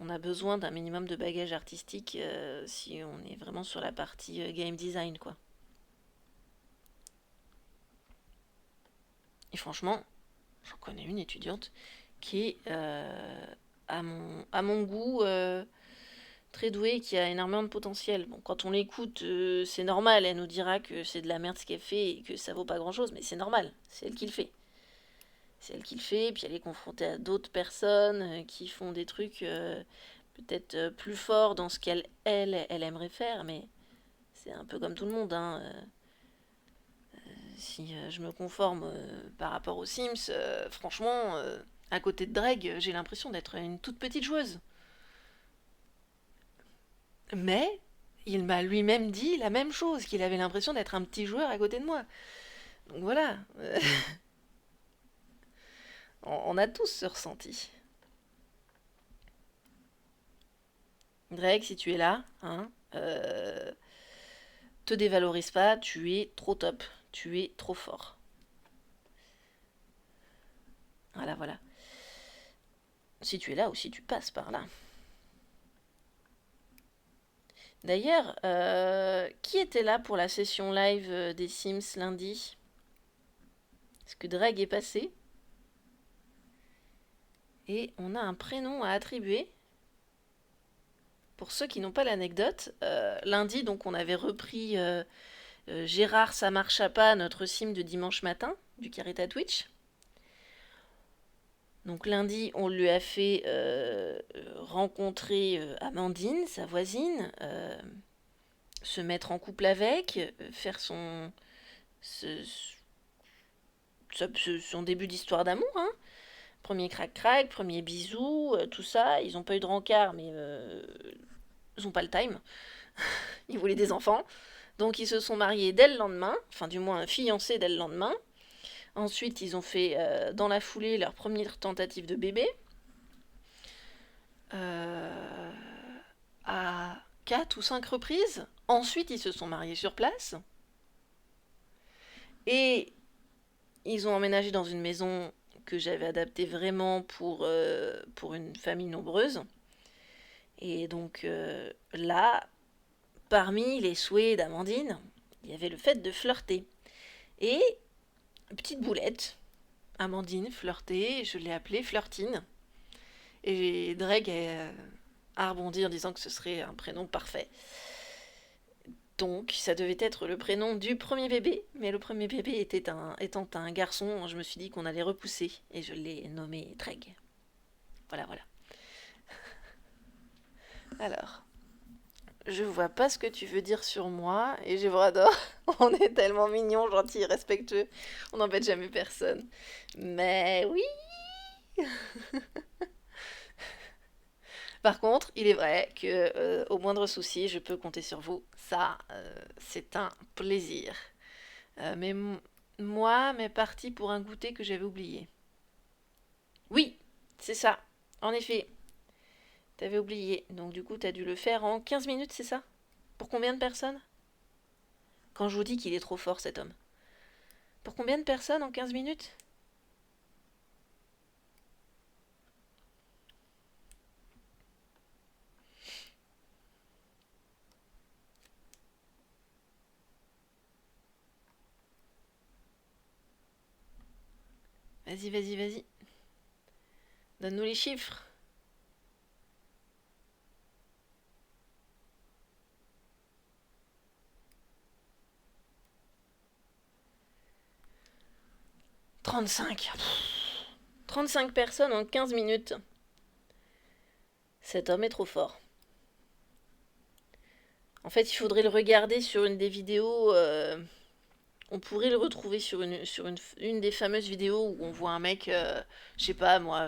on a besoin d'un minimum de bagage artistique si on est vraiment sur la partie game design, quoi. Et franchement, j'en connais une étudiante qui est, à mon goût, très douée, qui a énormément de potentiel. Bon, quand on l'écoute, c'est normal, elle nous dira que c'est de la merde ce qu'elle fait et que ça vaut pas grand-chose, mais c'est normal, c'est elle qui le fait. C'est elle qui le fait, puis elle est confrontée à d'autres personnes qui font des trucs peut-être plus forts dans ce qu'elle aimerait faire, mais c'est un peu comme tout le monde, hein. Si je me conforme par rapport aux Sims, franchement, à côté de Dreg, j'ai l'impression d'être une toute petite joueuse. Mais il m'a lui-même dit la même chose, qu'il avait l'impression d'être un petit joueur à côté de moi. Donc voilà, on a tous ce ressenti. Dreg, si tu es là, hein, te dévalorise pas, tu es trop top, tu es trop fort. Voilà, voilà. Si tu es là ou si tu passes par là. D'ailleurs, qui était là pour la session live des Sims lundi? Est-ce que Drag est passé? Et on a un prénom à attribuer. Pour ceux qui n'ont pas l'anecdote, lundi, donc on avait repris Gérard Ça marche pas, notre sim de dimanche matin, du Carita Twitch. Donc lundi, on lui a fait rencontrer Amandine, sa voisine, se mettre en couple avec, faire son début d'histoire d'amour, hein. Premier crac-crac, premier bisou, tout ça. Ils n'ont pas eu de rencard, mais ils n'ont pas le time. Ils voulaient des enfants. Donc ils se sont mariés dès le lendemain, enfin du moins fiancés dès le lendemain. Ensuite, ils ont fait dans la foulée leur première tentative de bébé. À 4 ou 5 reprises. Ensuite, ils se sont mariés sur place. Et ils ont emménagé dans une maison que j'avais adaptée vraiment pour une famille nombreuse. Et donc là, parmi les souhaits d'Amandine, il y avait le fait de flirter. Et petite boulette, Amandine flirtait, je l'ai appelée Flirtine. Et Dreg a rebondi en disant que ce serait un prénom parfait. Donc, ça devait être le prénom du premier bébé, mais le premier bébé étant un garçon, je me suis dit qu'on allait repousser, et je l'ai nommé Dreg. Voilà, voilà. Alors, je vois pas ce que tu veux dire sur moi, et je vous adore. On est tellement mignons, gentils, respectueux. On n'embête jamais personne. Mais oui. Par contre, il est vrai que au moindre souci, je peux compter sur vous. Ça, c'est un plaisir. Mais moi, m'est parti pour un goûter que j'avais oublié. Oui, c'est ça. En effet. T'avais oublié. Donc du coup, t'as dû le faire en 15 minutes, c'est ça? Pour combien de personnes? Quand je vous dis qu'il est trop fort, cet homme. Pour combien de personnes en 15 minutes? Vas-y, vas-y, vas-y. Donne-nous les chiffres. « 35. 35 personnes en 15 minutes. Cet homme est trop fort. En fait, il faudrait le regarder sur une des vidéos. On pourrait le retrouver sur une des fameuses vidéos où on voit un mec, je sais pas moi,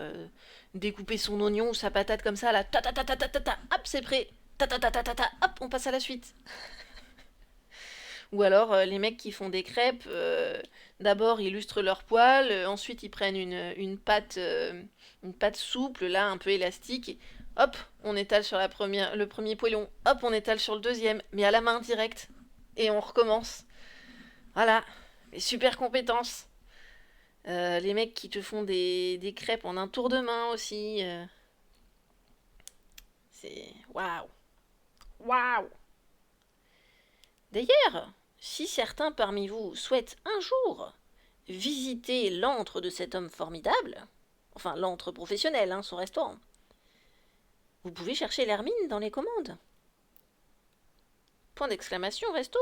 découper son oignon ou sa patate comme ça, là, ta ta ta ta ta ta ta, hop, c'est prêt, ta ta ta ta ta ta, hop, on passe à la suite. Ou alors les mecs qui font des crêpes, d'abord ils lustrent leur poêle, ensuite ils prennent une pâte souple, là, un peu élastique, et hop, on étale sur le premier poêlon, hop, on étale sur le deuxième, mais à la main direct, et on recommence. Voilà, les super compétences. Les mecs qui te font des crêpes en un tour de main aussi. C'est waouh. Waouh. D'ailleurs, si certains parmi vous souhaitent un jour visiter l'antre de cet homme formidable, enfin l'antre professionnel, hein, son restaurant, vous pouvez chercher l'hermine dans les commandes. Point d'exclamation, resto.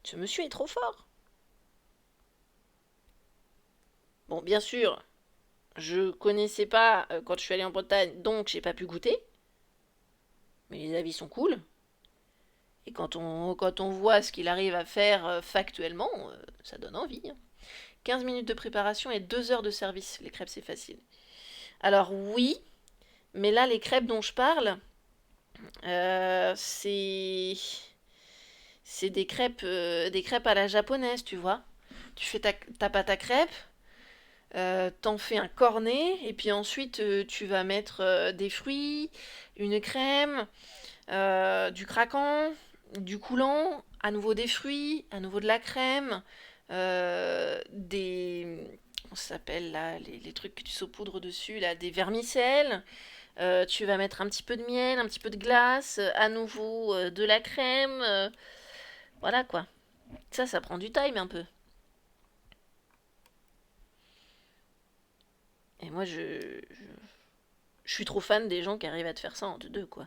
Ce monsieur est trop fort. Bon, bien sûr, je connaissais pas quand je suis allée en Bretagne, donc j'ai pas pu goûter. Mais les avis sont cool. Et quand on voit ce qu'il arrive à faire factuellement, ça donne envie. 15 minutes de préparation et 2 heures de service. Les crêpes, c'est facile. Alors oui, mais là, les crêpes dont je parle, c'est des crêpes à la japonaise, tu vois. Tu fais ta pâte à crêpes, t'en fais un cornet, et puis ensuite tu vas mettre des fruits, une crème, du craquant, du coulant, à nouveau des fruits, à nouveau de la crème, on s'appelle là, les trucs que tu saupoudres dessus, là, des vermicelles. Tu vas mettre un petit peu de miel, un petit peu de glace, à nouveau de la crème. Voilà quoi. Ça prend du time un peu. Et moi, je suis trop fan des gens qui arrivent à te faire ça en deux, quoi.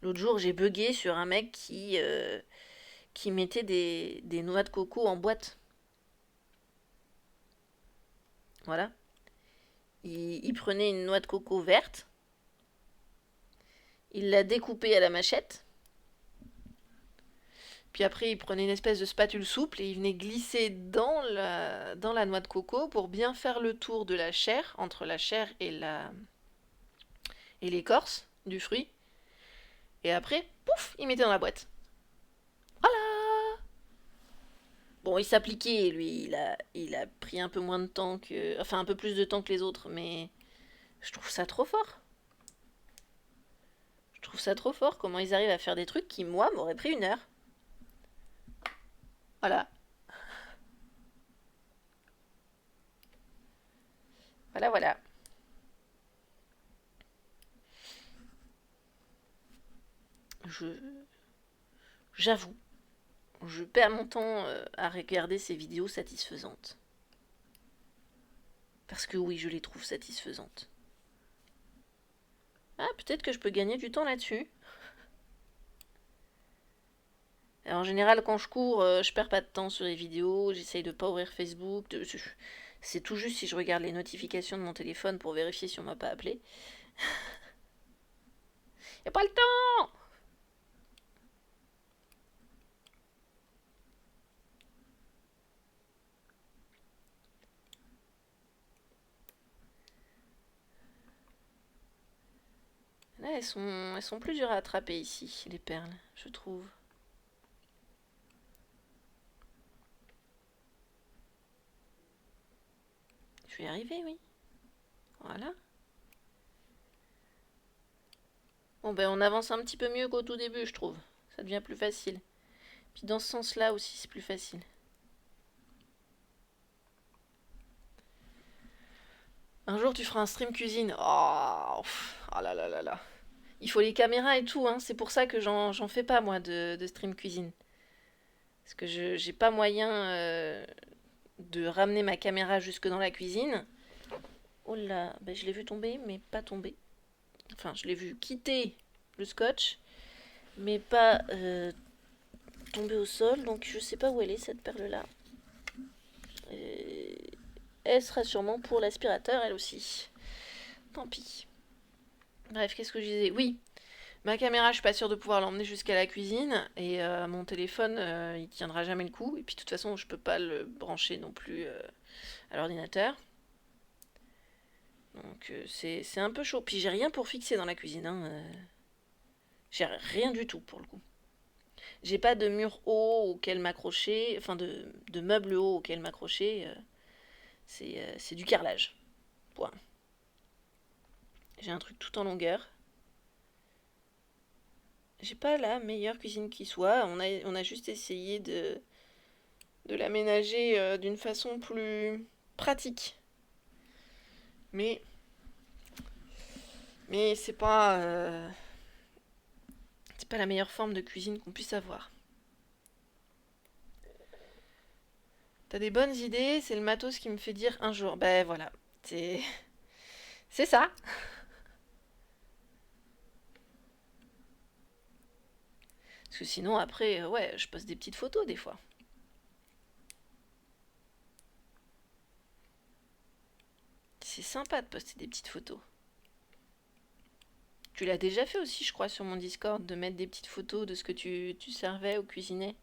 L'autre jour, j'ai bugué sur un mec qui mettait des noix de coco en boîte. Voilà. Il prenait une noix de coco verte, il la découpait à la machette, puis après il prenait une espèce de spatule souple et il venait glisser dans la noix de coco pour bien faire le tour de la chair, entre la chair et l'écorce du fruit. Et après, pouf, il mettait dans la boîte. Voilà. Bon, il s'appliquait, lui, il a pris un peu moins de temps que... Enfin, un peu plus de temps que les autres, mais je trouve ça trop fort. Je trouve ça trop fort, comment ils arrivent à faire des trucs qui, moi, m'auraient pris 1 heure. Voilà. Voilà, voilà. J'avoue, je perds mon temps à regarder ces vidéos satisfaisantes. Parce que oui, je les trouve satisfaisantes. Ah, peut-être que je peux gagner du temps là-dessus. En général, quand je cours, je perds pas de temps sur les vidéos, j'essaye de pas ouvrir Facebook. C'est tout juste si je regarde les notifications de mon téléphone pour vérifier si on m'a pas appelé. Y a pas le temps! Là, elles sont plus dures à attraper ici, les perles, je trouve. Je vais y arriver, oui. Voilà. Bon, ben on avance un petit peu mieux qu'au tout début, je trouve. Ça devient plus facile. Puis dans ce sens-là aussi, c'est plus facile. Un jour, tu feras un stream cuisine. Oh, oh là là là là. Il faut les caméras et tout, hein. C'est pour ça que j'en fais pas, moi, de stream cuisine. Parce que je j'ai pas moyen de ramener ma caméra jusque dans la cuisine. Oh là, ben je l'ai vu tomber, mais pas tomber. Enfin, je l'ai vu quitter le scotch, mais pas tomber au sol. Donc je sais pas où elle est, cette perle-là. Elle sera sûrement pour l'aspirateur, elle aussi. Tant pis. Bref, qu'est-ce que je disais? Oui, ma caméra, je suis pas sûre de pouvoir l'emmener jusqu'à la cuisine. Et mon téléphone, il tiendra jamais le coup. Et puis de toute façon, je peux pas le brancher non plus à l'ordinateur. Donc c'est un peu chaud. Puis j'ai rien pour fixer dans la cuisine. Hein. J'ai rien du tout pour le coup. J'ai pas de mur haut auquel m'accrocher. Enfin de meubles hauts auquel m'accrocher. C'est du carrelage. Point. J'ai un truc tout en longueur. J'ai pas la meilleure cuisine qui soit. On a juste essayé de l'aménager d'une façon plus pratique. Mais c'est pas la meilleure forme de cuisine qu'on puisse avoir. T'as des bonnes idées, c'est le matos qui me fait dire un jour. Ben voilà, c'est ça. Parce que sinon après, ouais, je poste des petites photos des fois. C'est sympa de poster des petites photos. Tu l'as déjà fait aussi, je crois, sur mon Discord, de mettre des petites photos de ce que tu servais ou cuisinais.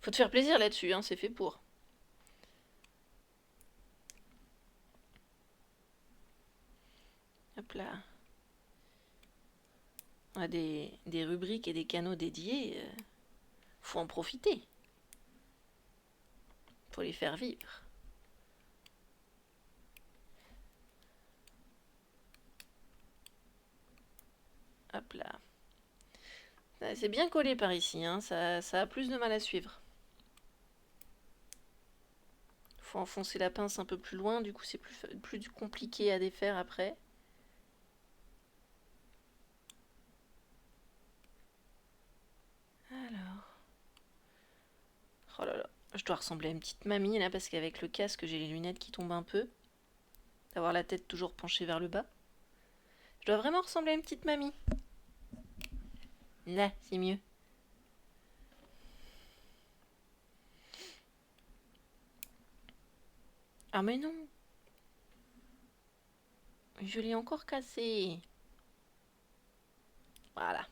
Faut te faire plaisir là-dessus, hein, c'est fait pour. Hop là. On a des rubriques et des canaux dédiés. Faut en profiter. Faut les faire vivre. Hop là. C'est bien collé par ici, hein. Ça a plus de mal à suivre. Faut enfoncer la pince un peu plus loin, du coup c'est plus compliqué à défaire après. Alors. Oh là là. Je dois ressembler à une petite mamie là, parce qu'avec le casque j'ai les lunettes qui tombent un peu. D'avoir la tête toujours penchée vers le bas. Je dois vraiment ressembler à une petite mamie. Là, c'est mieux. Ah mais non. Je l'ai encore cassé. Voilà.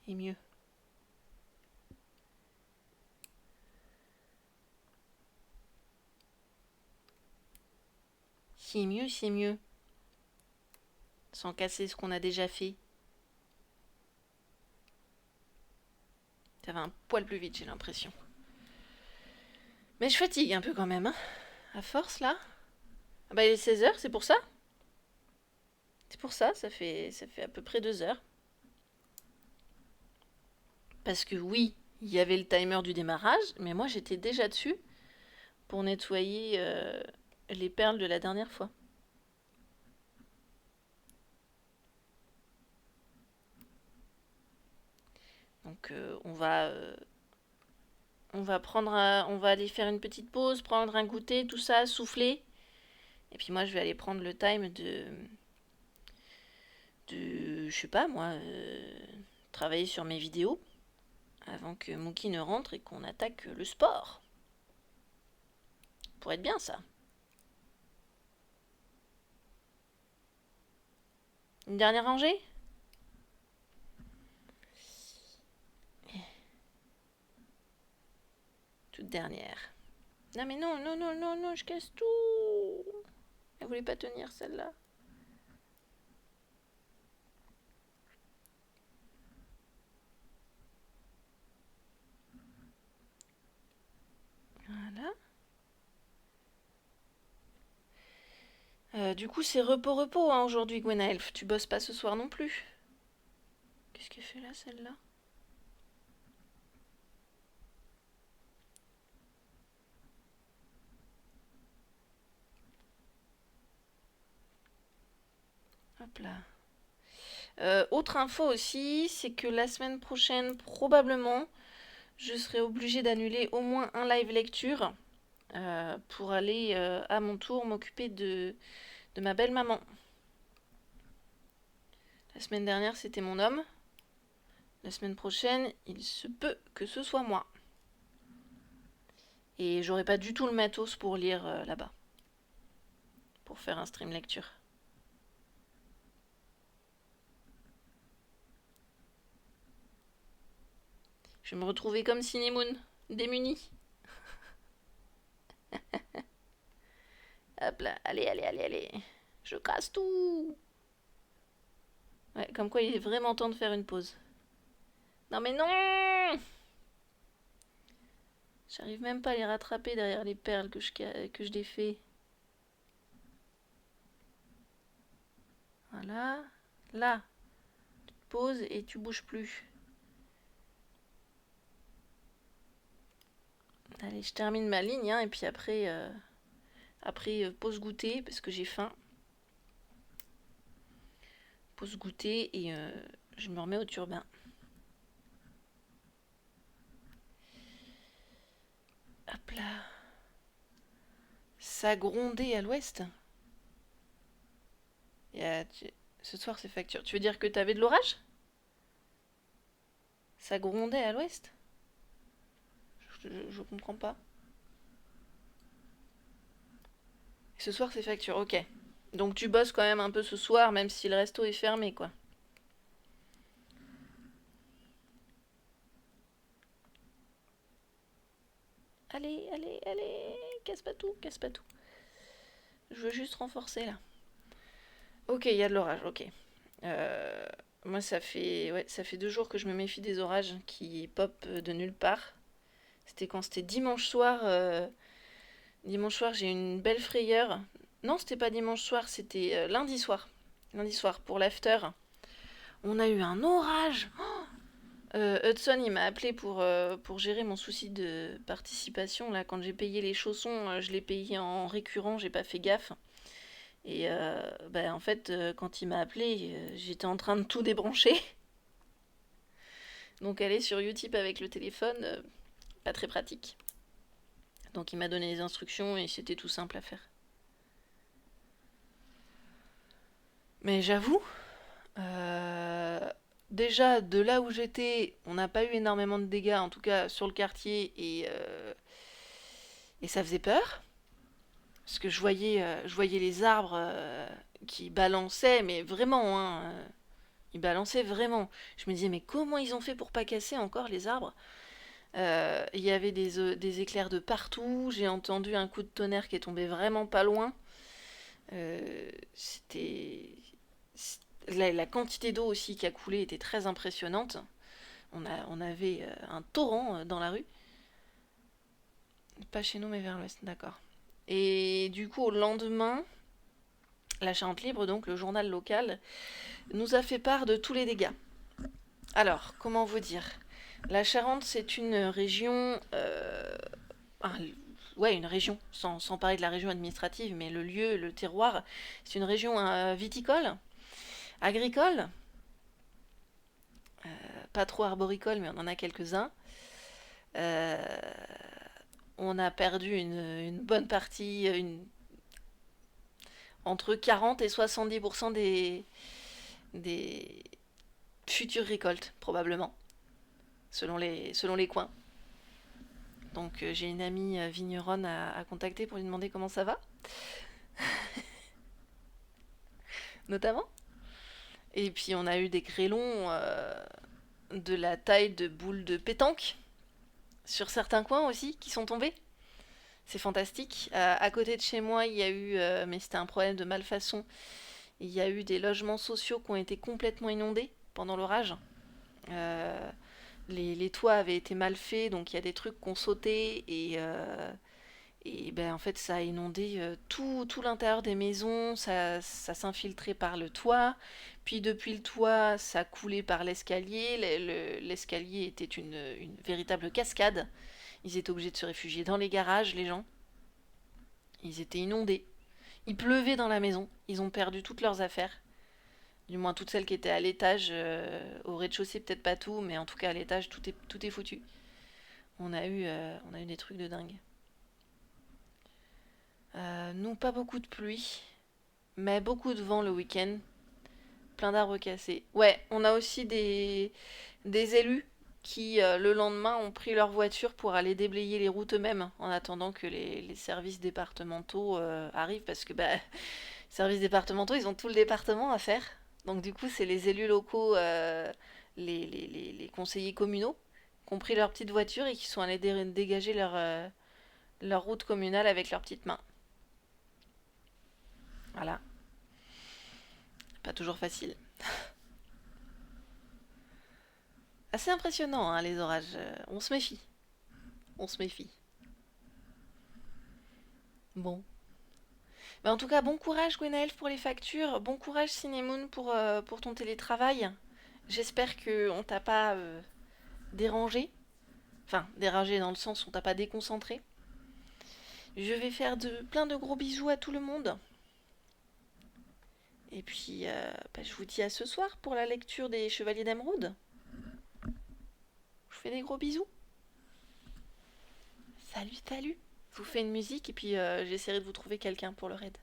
Et mieux. C'est mieux, c'est mieux. Sans casser ce qu'on a déjà fait. Ça va un poil plus vite, j'ai l'impression. Mais je fatigue un peu quand même, hein. À force, là. Ah bah il est 16h, c'est pour ça. C'est pour ça, ça fait à peu près 2 heures. Parce que oui, il y avait le timer du démarrage, mais moi j'étais déjà dessus pour nettoyer les perles de la dernière fois. Donc on va aller faire une petite pause, prendre un goûter, tout ça, souffler. Et puis moi je vais aller prendre le time je sais pas moi, travailler sur mes vidéos avant que Mookie ne rentre et qu'on attaque le sport. Pour être bien ça. Une dernière rangée? Toute dernière. Non mais non, non, non, non, non, je casse tout. Elle voulait pas tenir celle-là. Voilà. Du coup, c'est repos-repos hein, aujourd'hui, Gwenaëlf. Tu bosses pas ce soir non plus. Qu'est-ce qu'elle fait là, celle-là? Hop là. Autre info aussi, c'est que la semaine prochaine, probablement, je serai obligée d'annuler au moins un live lecture pour aller à mon tour m'occuper de ma belle maman. La semaine dernière, c'était mon homme. La semaine prochaine, il se peut que ce soit moi. Et j'aurai pas du tout le matos pour lire là-bas. Pour faire un stream lecture. Je vais me retrouver comme Cinemoon, démunie. Hop là, allez, allez, allez, allez. Je casse tout. Ouais, comme quoi il est vraiment temps de faire une pause. Non mais non! J'arrive même pas à les rattraper derrière les perles que je défais. Voilà. Là. Tu te poses et tu bouges plus. Allez, je termine ma ligne, hein, et puis après, pause goûter, parce que j'ai faim. Pause goûter, et je me remets au turbin. Hop là. Ça grondait à l'ouest. Ce soir, c'est facture. Tu veux dire que t'avais de l'orage? Ça grondait à l'ouest? Je comprends pas. Ce soir, c'est facture, ok. Donc tu bosses quand même un peu ce soir, même si le resto est fermé, quoi. Allez, allez, allez. Casse pas tout, casse pas tout. Je veux juste renforcer, là. Ok, il y a de l'orage, ok. Moi, ça fait 2 jours que je me méfie des orages qui pop de nulle part. C'était quand c'était dimanche soir. Dimanche soir, j'ai eu une belle frayeur. Non, c'était pas dimanche soir, c'était lundi soir. Lundi soir, pour l'after. On a eu un orage. Hudson, il m'a appelé pour gérer mon souci de participation. Là, quand j'ai payé les chaussons, je l'ai payé en récurrent, j'ai pas fait gaffe. Et en fait, quand il m'a appelé, j'étais en train de tout débrancher. Donc aller sur Utip avec le téléphone, pas très pratique. Donc il m'a donné les instructions et c'était tout simple à faire. Mais j'avoue, déjà de là où j'étais, on n'a pas eu énormément de dégâts, en tout cas sur le quartier, et ça faisait peur. Parce que je voyais les arbres qui balançaient, mais vraiment, hein, ils balançaient vraiment. Je me disais, mais comment ils ont fait pour pas casser encore les arbres? Il y avait des éclairs de partout, j'ai entendu un coup de tonnerre qui est tombé vraiment pas loin. C'était... La quantité d'eau aussi qui a coulé était très impressionnante. On avait un torrent dans la rue. Pas chez nous, mais vers l'ouest, d'accord. Et du coup, au lendemain, la Charente Libre, donc le journal local, nous a fait part de tous les dégâts. Alors, comment vous dire? La Charente, c'est une région... une région, sans parler de la région administrative, mais le lieu, le terroir, c'est une région viticole, agricole, pas trop arboricole, mais on en a quelques-uns. On a perdu une bonne partie, entre 40 et 70% des futures récoltes, probablement, selon les coins. Donc j'ai une amie vigneronne à contacter pour lui demander comment ça va. Notamment. Et puis on a eu des grêlons de la taille de boules de pétanque sur certains coins aussi qui sont tombés. C'est fantastique. À côté de chez moi, il y a eu, mais c'était un problème de malfaçon, il y a eu des logements sociaux qui ont été complètement inondés pendant l'orage. Euh, les toits avaient été mal faits, donc il y a des trucs qui ont sauté et ben, en fait ça a inondé tout l'intérieur des maisons, ça s'infiltrait par le toit, puis depuis le toit ça coulait par l'escalier, l'escalier était une véritable cascade, ils étaient obligés de se réfugier dans les garages les gens, ils étaient inondés, il pleuvait dans la maison, ils ont perdu toutes leurs affaires, du moins toutes celles qui étaient à l'étage, au rez-de-chaussée peut-être pas tout, mais en tout cas à l'étage tout est foutu. On a eu des trucs de dingue. Nous, pas beaucoup de pluie, mais beaucoup de vent le week-end. Plein d'arbres cassés. Ouais, on a aussi des élus qui, le lendemain, ont pris leur voiture pour aller déblayer les routes eux-mêmes, en attendant que les services départementaux arrivent, parce que, bah, les services départementaux, ils ont tout le département à faire. Donc, du coup, c'est les élus locaux, les conseillers communaux, qui ont pris leur petite voiture et qui sont allés dégager leur route communale avec leurs petites mains. Voilà. Pas toujours facile. Assez impressionnant, hein, les orages. On se méfie. On se méfie. Bon. Mais en tout cas, bon courage, Gwenaël, pour les factures. Bon courage, Cinemoon, pour ton télétravail. J'espère que on t'a pas dérangé. Enfin, dérangé dans le sens où on t'a pas déconcentré. Je vais faire plein de gros bisous à tout le monde. Et puis, bah, je vous dis à ce soir pour la lecture des Chevaliers d'Émeraude. Je vous fais des gros bisous. Salut, salut. Je vous fais une musique et puis j'essaierai de vous trouver quelqu'un pour le raid.